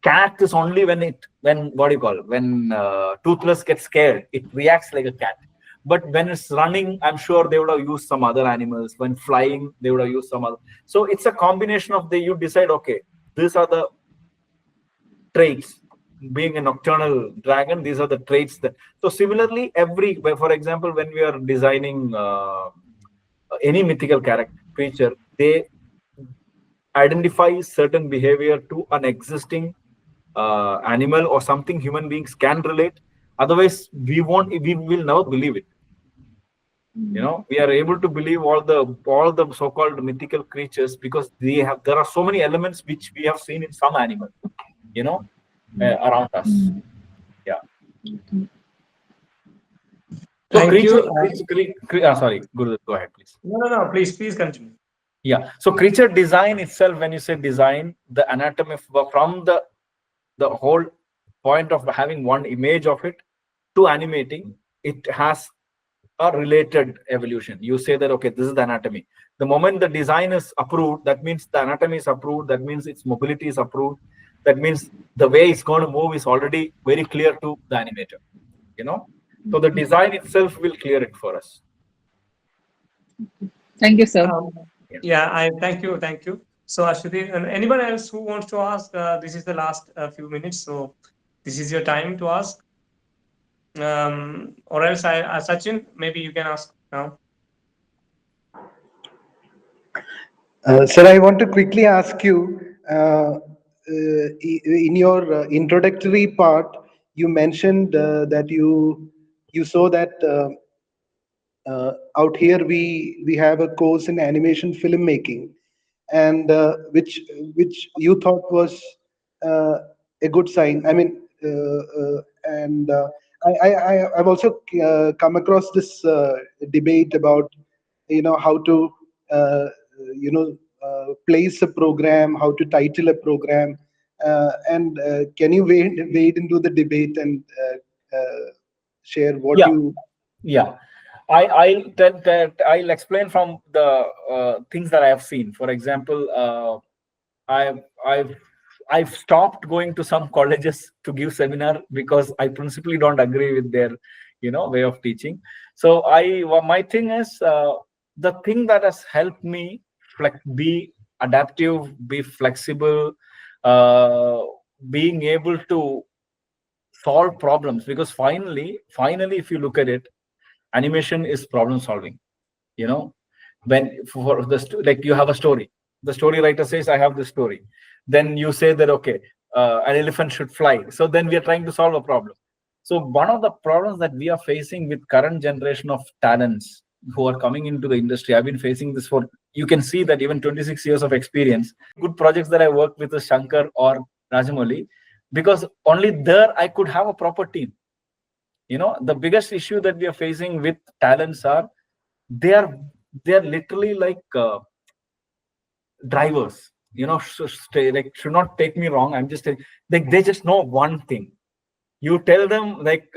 S2: cat is only when what do you call it? When Toothless gets scared, it reacts like a cat. But when it's running, I'm sure they would have used some other animals. When flying, they would have used some other. So it's a combination of you decide, okay, these are the traits. Being a nocturnal dragon, these are the traits that. So similarly, for example, when we are designing any mythical creature, they identify certain behavior to an existing animal or something human beings can relate. Otherwise, we will never believe it. We are able to believe all the so-called mythical creatures because there are so many elements which we have seen in some animal, around us. Yeah. So
S1: Thank
S2: creature,
S1: you.
S2: sorry, Guru, go ahead, please.
S1: No, please continue.
S2: Yeah. So creature design itself, when you say design, the anatomy from the whole point of having one image of it to animating, it has a related evolution. You say that, okay, this is the anatomy. The moment the design is approved, that means the anatomy is approved, that means its mobility is approved, that means the way it's going to move is already very clear to the animator. So the design itself will clear it for us.
S4: Thank you, sir.
S1: I thank you. So Ashwati, and anyone else who wants to ask, this is the last few minutes, so this is your time to ask. Or else Sachin, maybe you can ask now.
S3: Sir, I want to quickly ask you, in your introductory part, you mentioned that you saw that out here we have a course in animation filmmaking, and which you thought was a good sign. I mean, and I've also come across this debate about how to place a program, how to title a program, and can you wade into the debate and share what you?
S2: Yeah. I'll tell that I'll explain from the things that I have seen. For example, I've stopped going to some colleges to give seminar because I principally don't agree with their way of teaching. So my thing is the thing that has helped me be adaptive, be flexible, being able to solve problems, because finally if you look at it, animation is problem solving. When for like you have a story, the story writer says I have this story, then you say that, okay, an elephant should fly. So then we are trying to solve a problem. So one of the problems that we are facing with current generation of talents who are coming into the industry, I've been facing this for, you can see that even 26 years of experience, good projects that I worked with Shankar or Rajamouli, because only there I could have a proper team. The biggest issue that we are facing with talents are they are literally like drivers. Should not take me wrong. I'm just like, they just know one thing. You tell them like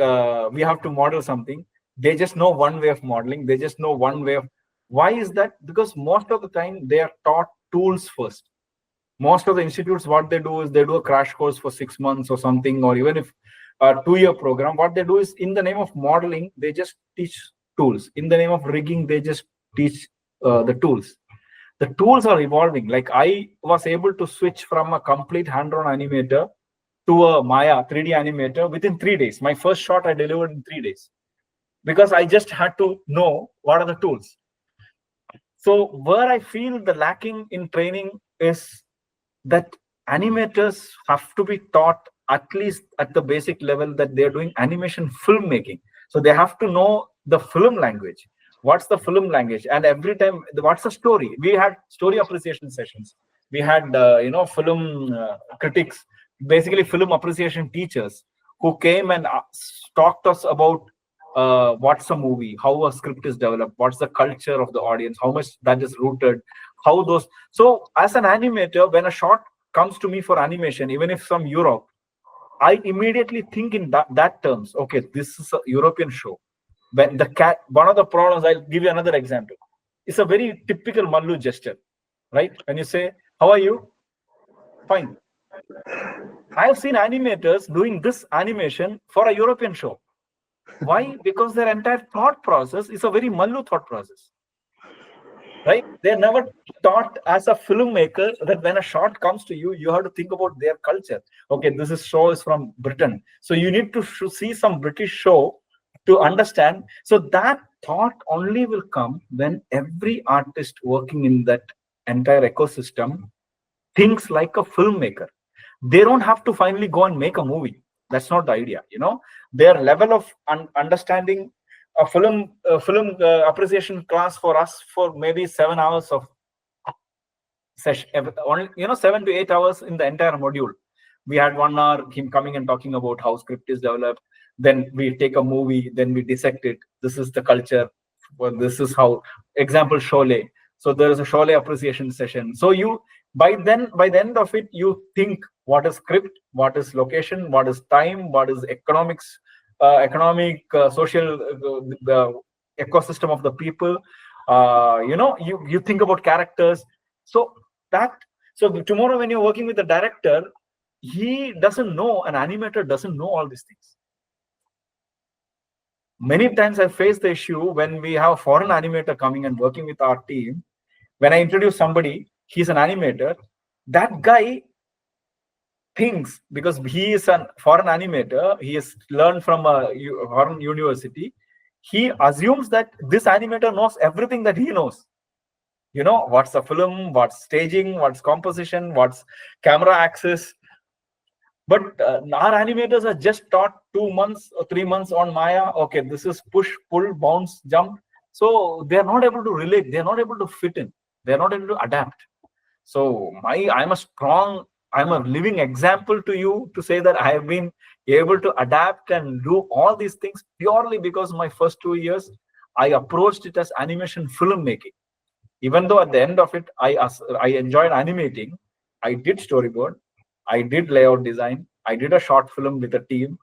S2: we have to model something. They just know one way of modeling. They just know one way of. Why is that? Because most of the time they are taught tools first. Most of the institutes, what they do is they do a crash course for 6 months or something, or even if a 2-year program, what they do is in the name of modeling, they just teach tools. In the name of rigging, they just teach the tools. The tools are evolving. Like I was able to switch from a complete hand-drawn animator to a Maya 3D animator within 3 days. My first shot I delivered in 3 days because I just had to know what are the tools. So where I feel the lacking in training is that animators have to be taught at least at the basic level that they're doing animation filmmaking. So they have to know the film language. What's the film language? And every time, what's the story? We had story appreciation sessions. We had, film critics, basically film appreciation teachers who came and talked us about what's a movie, how a script is developed, what's the culture of the audience, how much that is rooted, how those. So as an animator, when a shot comes to me for animation, even if from Europe, I immediately think in that terms. Okay, this is a European show. When one of the problems, I'll give you another example. It's a very typical Mallu gesture, right? When you say, how are you? Fine. I've seen animators doing this animation for a European show. Why? Because their entire thought process is a very Mallu thought process, right? They're never taught as a filmmaker that when a shot comes to you, you have to think about their culture. Okay, this show is from Britain. So you need to see some British show to understand. So that thought only will come when every artist working in that entire ecosystem thinks like a filmmaker. They don't have to finally go and make a movie. That's not the idea. Their level of understanding a film appreciation class for us for maybe 7 hours of session, 7 to 8 hours in the entire module. We had 1 hour him coming and talking about how script is developed. Then we take a movie, then we dissect it. This is the culture. Well, this is how, example, Sholay. So there is a Sholay appreciation session. So by the end of it, you think what is script, what is location, what is time, what is economics, social, the ecosystem of the people. You think about characters. So tomorrow when you're working with the director, he doesn't know, an animator doesn't know all these things. Many times I face the issue when we have a foreign animator coming and working with our team. When I introduce somebody, he's an animator. That guy thinks, because he is a foreign animator, he has learned from a foreign university, he assumes that this animator knows everything that he knows. What's the film, what's staging, what's composition, what's camera access. But our animators are just taught 2 months or 3 months on Maya. Okay, this is push, pull, bounce, jump. So they're not able to relate. They're not able to fit in. They're not able to adapt. So I'm a living example to you to say that I have been able to adapt and do all these things purely because my first 2 years, I approached it as animation filmmaking. Even though at the end of it, I enjoyed animating, I did storyboard, I did layout design, I did a short film with a team.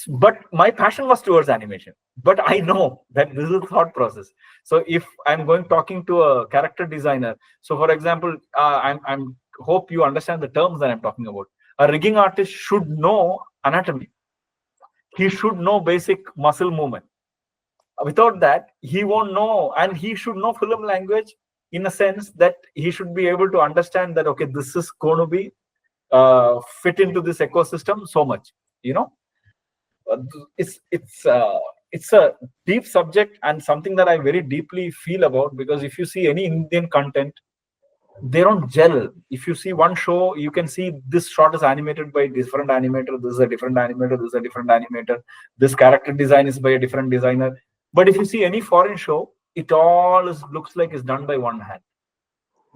S2: But my passion was towards animation. But I know that this is the thought process. So if I'm talking to a character designer, so for example, I'm hope you understand the terms that I'm talking about. A rigging artist should know anatomy. He should know basic muscle movement. Without that, he won't know, and he should know film language in a sense that he should be able to understand that, okay, this is going to be fit into this ecosystem so much. It's a deep subject and something that I very deeply feel about, because if you see any Indian content, they don't gel. If you see one show, you can see this shot is animated by different animator, this is a different animator, this is a different animator, this character design is by a different designer. But if you see any foreign show, it all looks like it's done by one hand.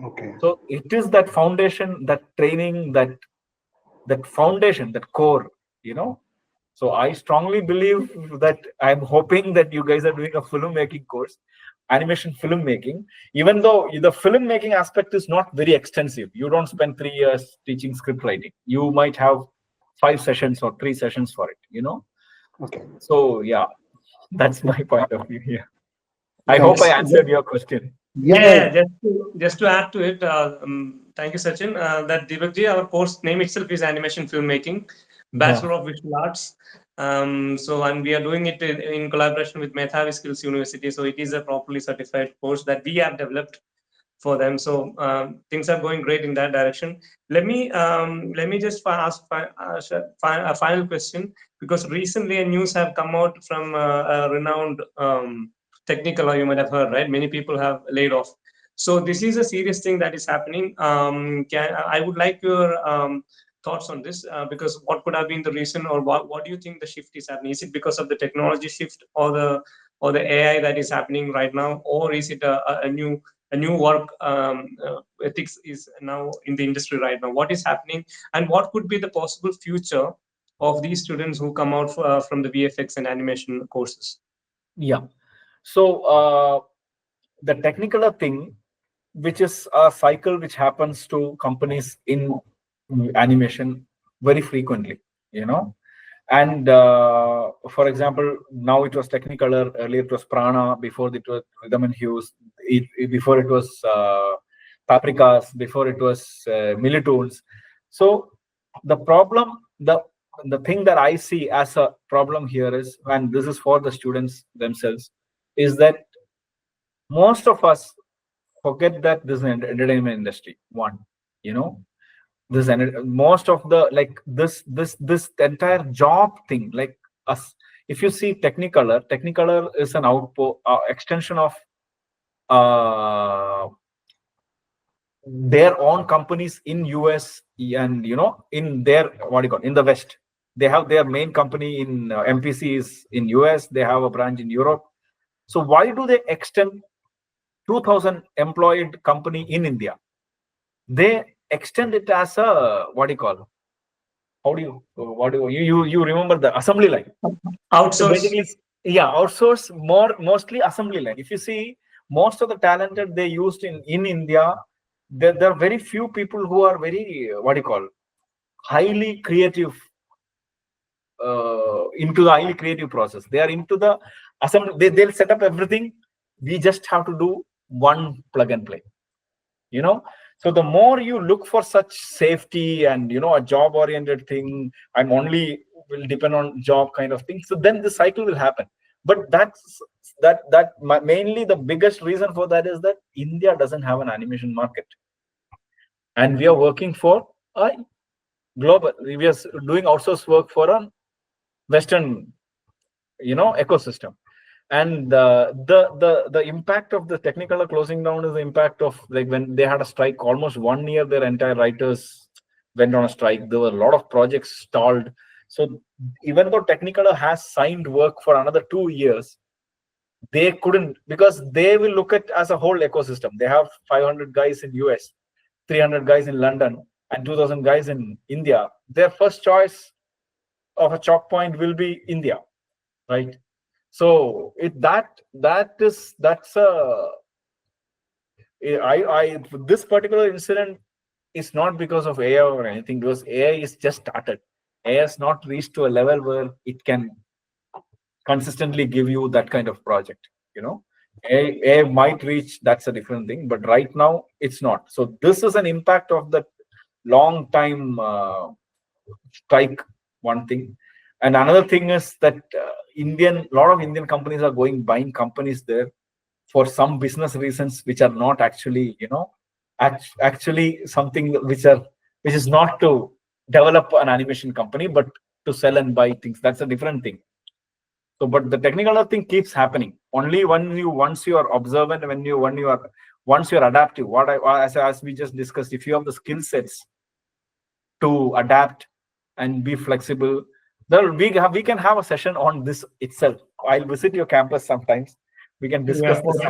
S3: Okay.
S2: So it is that foundation, that training, that foundation, that core, So I strongly believe that I'm hoping that you guys are doing a filmmaking course, animation filmmaking, even though the filmmaking aspect is not very extensive. You don't spend 3 years teaching script writing. You might have 5 sessions or 3 sessions for it,
S3: Okay.
S2: So yeah, that's my point of view here. I hope I answered your question.
S1: Yeah, just to add to it, thank you, Sachin. That Deepakji, our course name itself is Animation Filmmaking, Bachelor of Visual Arts. And we are doing it in collaboration with Medhavi Skills University. So it is a properly certified course that we have developed for them. So things are going great in that direction. Let me just ask a final question, because recently a news have come out from a renowned technical, you might have heard, right? Many people have laid off. So this is a serious thing that is happening. I would like your thoughts on this, because what could have been the reason, or what do you think the shift is happening? Is it because of the technology shift, or the AI that is happening right now, or is it a new work ethics is now in the industry right now? What is happening, and what could be the possible future of these students who come out from the VFX and animation courses?
S2: Yeah. So the technical thing, which is a cycle which happens to companies in animation very frequently, And for example, now it was Technicolor, earlier it was Prana, before it was Rhythm and Hues, before it was Paprikas, before it was Millitoons. So the problem, the thing that I see as a problem here is, and this is for the students themselves, is that most of us forget that this is an entertainment industry. One, this most of the this entire job thing, like us. If you see Technicolor is an extension of their own companies in US, and in their in the West. They have their main company in MPCs in US. They have a branch in Europe. So why do they extend 2,000 employed company in India? They extend it as a you remember the assembly line?
S1: Outsource.
S2: So basically, outsource mostly assembly line. If you see, most of the talented they used in India, there are very few people who are very highly creative, into the highly creative process. They are into the assembly. They'll set up everything. We just have to do one plug and play. So the more you look for such safety and a job oriented thing, I'm only will depend on job kind of thing, so then the cycle will happen. But that mainly the biggest reason for that is that India doesn't have an animation market, and we are working for a global, we are doing outsource work for a Western ecosystem. And the impact of the Technicolor closing down is the impact of, like, when they had a strike, almost 1 year their entire writers went on a strike. There were a lot of projects stalled. So even though Technicolor has signed work for another 2 years, they couldn't, because they will look at as a whole ecosystem. They have 500 guys in US, 300 guys in London, and 2,000 guys in India. Their first choice of a chalk point will be India, right? So this particular incident is not because of AI or anything, because AI is just started. AI has not reached to a level where it can consistently give you that kind of project. AI might reach, that's a different thing, but right now it's not. So this is an impact of the long time strike, one thing. And another thing is that a lot of Indian companies are buying companies there for some business reasons, which are not actually, actually something which is not to develop an animation company, but to sell and buy things. That's a different thing. So, but the Technicolor thing keeps happening. Only once you are observant, when you are once you're adaptive, as we just discussed, if you have the skill sets to adapt and be flexible, then we can have a session on this itself. I'll visit your campus sometimes. We can discuss this.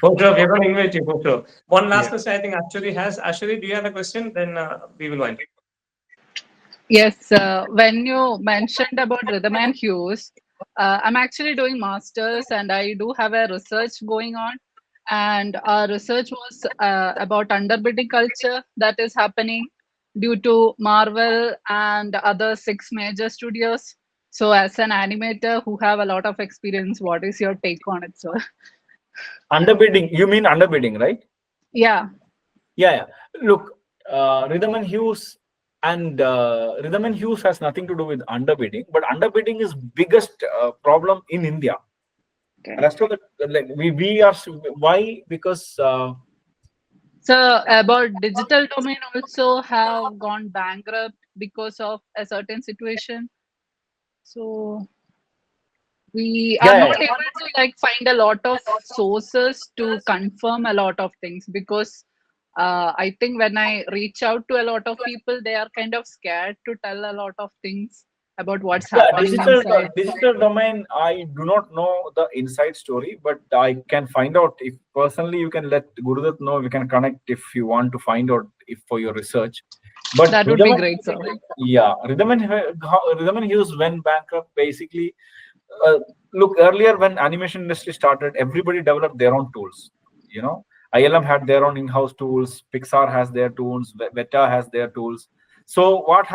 S1: For sure, we're going to invite you for sure. One last
S2: Yeah.
S1: question, I think Ashwari, do you have a question? Then we will wind.
S4: Yes, when you mentioned about rhythm and hues, I'm actually doing masters and I do have a research going on. And our research was about underbidding culture that is happening due to Marvel and other 6 major studios. So, as an animator who have a lot of experience, what is your take on it, sir?
S2: Underbidding, you mean underbidding, right?
S4: Yeah.
S2: Yeah. Look, rhythm and hues has nothing to do with underbidding, but underbidding is biggest problem in India.
S4: Okay.
S2: Rest of the, like, we are, why? Because
S4: So about digital domain also have gone bankrupt because of a certain situation. So we are not able to like find a lot of sources to confirm a lot of things because I think when I reach out to a lot of people, they are kind of scared to tell a lot of things about what's happening inside.
S2: digital domain, I do not know the inside story, but I can find out. If personally you can let Gurudat know, we can connect if you want to find out if for your research. But
S4: That would be great, sir.
S2: Yeah, rhythm and hues went bankrupt basically. Look, earlier when animation industry started, everybody developed their own tools. You know, ILM had their own in-house tools, Pixar has their tools, Veta has their tools. So what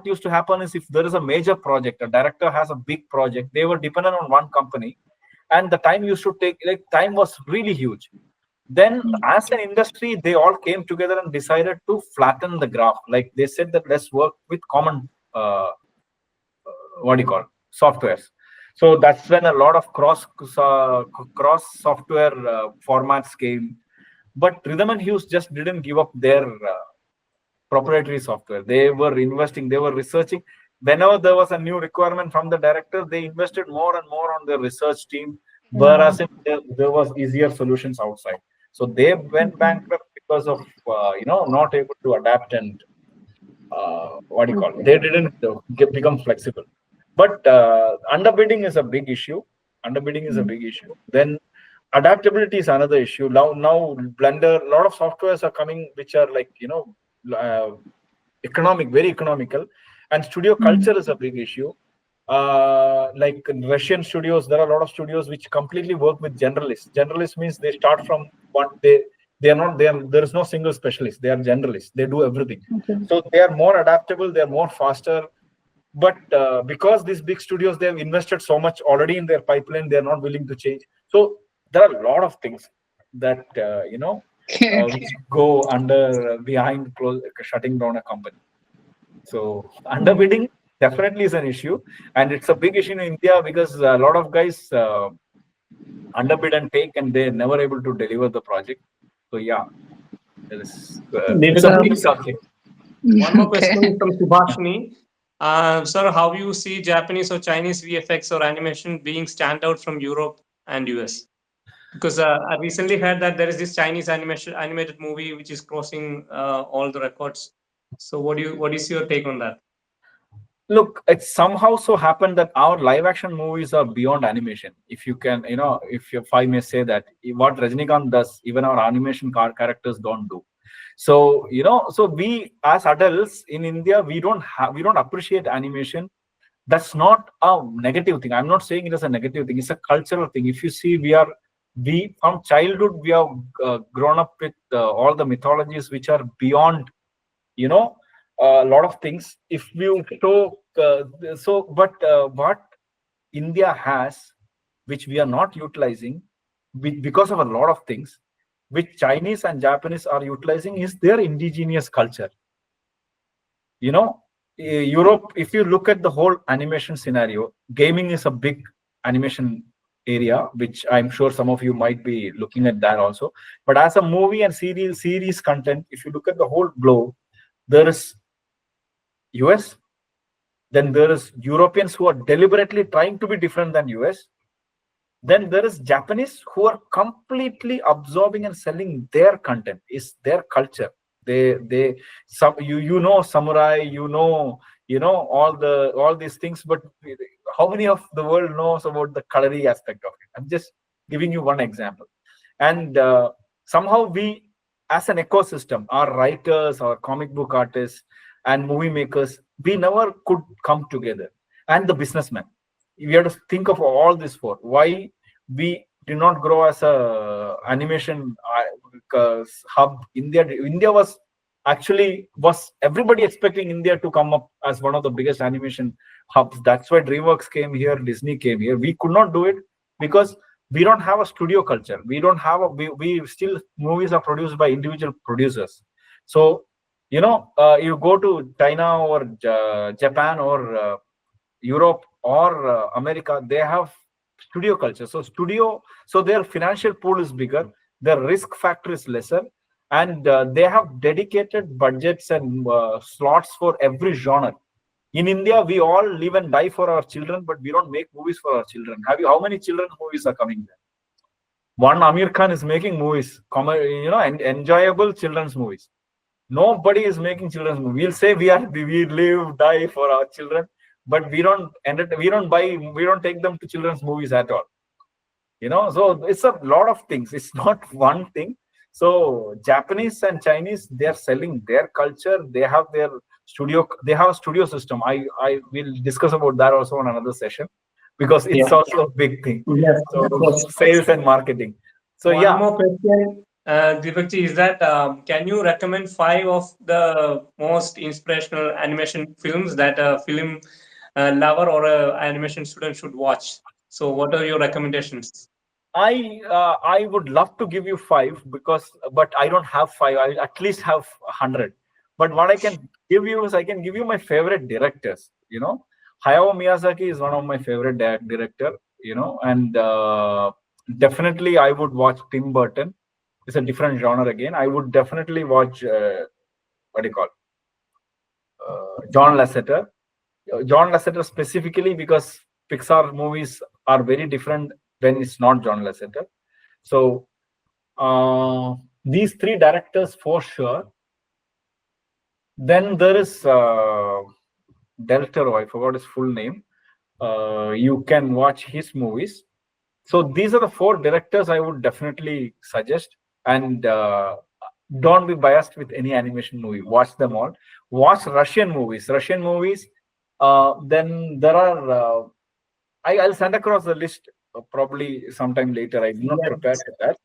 S2: used to happen is, if there is a major project, a director has a big project, they were dependent on one company, and the time used to take, like, time was really huge. Then as an industry, they all came together and decided to flatten the graph. Like they said that let's work with common what do you call softwares. So that's when a lot of cross software formats came. But rhythm and hues just didn't give up their proprietary software. They were investing, they were researching. Whenever there was a new requirement from the director, they invested more and more on their research team, whereas there was easier solutions outside. So they went bankrupt because of not able to adapt and what do you call it? They didn't become flexible. But underbidding is a big issue. Then adaptability is another issue. Now Blender, a lot of softwares are coming which are like very economical, and studio culture is a big issue. Like in Russian studios, there are a lot of studios which completely work with generalists. Generalist means they start from one. There is no single specialist. They are generalists. They do everything.
S4: Okay.
S2: So they are more adaptable. They are more faster. But because these big studios, they have invested so much already in their pipeline, they are not willing to change. So there are a lot of things that which go behind shutting down a company. So underbidding definitely is an issue, and it's a big issue in India because a lot of guys underbid and take, and they're never able to deliver the project. So yeah, it's a big subject.
S1: One more question from Subhashini. Sir, how you see Japanese or Chinese VFX or animation being stand out from Europe and US? Because I recently heard that there is this Chinese animated movie which is crossing all the records. So what is your take on that?
S2: Look, it's somehow so happened that our live action movies are beyond animation. If you can, if I may say that, what Rajinikanth does, even our animation characters don't do. So so we as adults in India, we don't appreciate animation. That's not a negative thing. I'm not saying it is a negative thing. It's a cultural thing. If you see, we from childhood we have grown up with all the mythologies which are beyond a lot of things. If you what India has, which we are not utilizing, because of a lot of things, which Chinese and Japanese are utilizing, is their indigenous culture. Europe, if you look at the whole animation scenario, gaming is a big animation area, which I'm sure some of you might be looking at that also. But as a movie and series content, if you look at the whole globe, there is US, then there is Europeans who are deliberately trying to be different than US, Then there is Japanese who are completely absorbing and selling their content, is their culture. You know samurai, you know all these things, but how many of the world knows about the coloring aspect of it? I'm just giving you one example. And somehow we, as an ecosystem, our writers, our comic book artists and movie makers, we never could come together. And the businessmen, we have to think of all this for why we did not grow as a animation hub. India was everybody expecting India to come up as one of the biggest animation hubs. That's why DreamWorks came here, Disney came here. We could not do it because we don't have a studio culture. We don't have we still, movies are produced by individual producers. So you go to China or Japan or Europe or America, they have studio culture. So their financial pool is bigger, their risk factor is lesser, and they have dedicated budgets and slots for every genre. In India, we all live and die for our children, but we don't make movies for our children. How many children's movies are coming there? One Amir Khan is making movies, and enjoyable children's movies. Nobody is making children's movies. We'll say we live, die for our children, but we don't take them to children's movies at all. So it's a lot of things. It's not one thing. So Japanese and Chinese, they're selling their culture. They have their studio. They have a studio system. I will discuss about that also on another session, because it's also a big thing.
S1: Yes,
S2: so sales and marketing. So
S1: one more question, Deepakji, is that can you recommend 5 of the most inspirational animation films that a film lover or an animation student should watch? So what are your recommendations?
S2: I would love to give you 5, but I don't have 5. I at least have 100. But what I can give you is, I can give you my favorite directors. Hayao Miyazaki is one of my favorite director. And definitely I would watch Tim Burton. It's a different genre again. I would definitely watch John Lasseter. John Lasseter specifically because Pixar movies are very different when it's not John Lasseter. So these 3 directors for sure. Then there is Del Toro, I forgot his full name. You can watch his movies. So these are the 4 directors I would definitely suggest. And don't be biased with any animation movie. Watch them all. Watch Russian movies. Then there are. I'll send across the list probably sometime later. I did not prepare for that.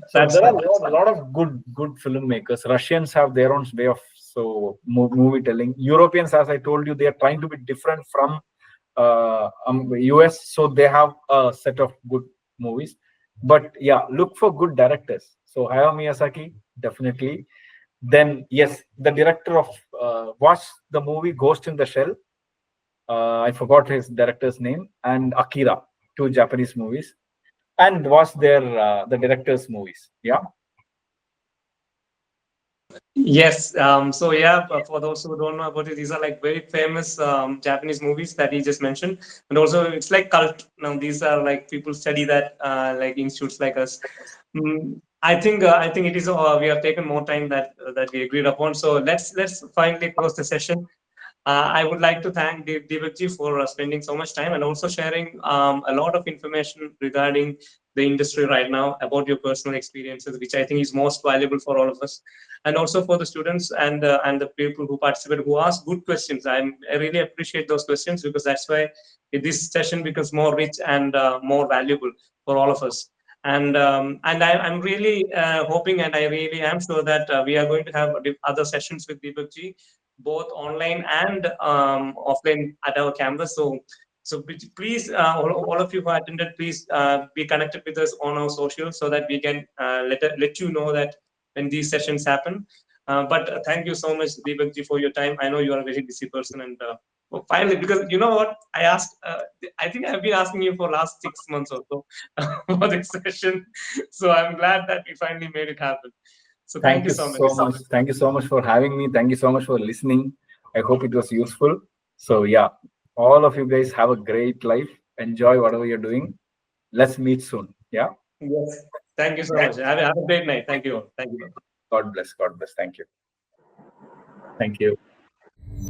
S2: So there are a lot of good filmmakers. Russians have their own way of movie telling. Europeans, as I told you, they are trying to be different from US, so they have a set of good movies. But yeah, look for good directors. So Hayao Miyazaki, definitely. Then yes, the director of watch the movie Ghost in the Shell. I forgot his director's name, and Akira, 2 Japanese movies, and watch their the director's movies. Yeah.
S1: Yes. So yeah, for those who don't know about it, these are like very famous Japanese movies that he just mentioned, and also it's like cult. Now these are like people study that like institutes like us. I think it is. We have taken more time that we agreed upon. So let's finally close the session. I would like to thank Deepakji for spending so much time and also sharing a lot of information regarding the industry right now, about your personal experiences, which I think is most valuable for all of us, and also for the students and the people who participate, who ask good questions. I really appreciate those questions, because that's why this session becomes more rich and more valuable for all of us. And I'm really hoping, and I really am sure that we are going to have other sessions with Deepakji, both online and offline at our campus. So please, all of you who attended, please be connected with us on our social, so that we can let you know that when these sessions happen. But thank you so much, Deepakji, for your time. I know you are a very busy person, and finally, because you know what, I think I've been asking you for last 6 months or so for this session. So I'm glad that we finally made it happen. So thank you so much.
S2: Thank you so much for having me. Thank you so much for listening. I hope it was useful. So yeah, all of you guys have a great life. Enjoy whatever you're doing. let's meet soon. Yeah.
S1: Yes. Thank you so much. Have a great night. Thank you. Thank you.
S2: God bless. God bless. Thank you. Thank you.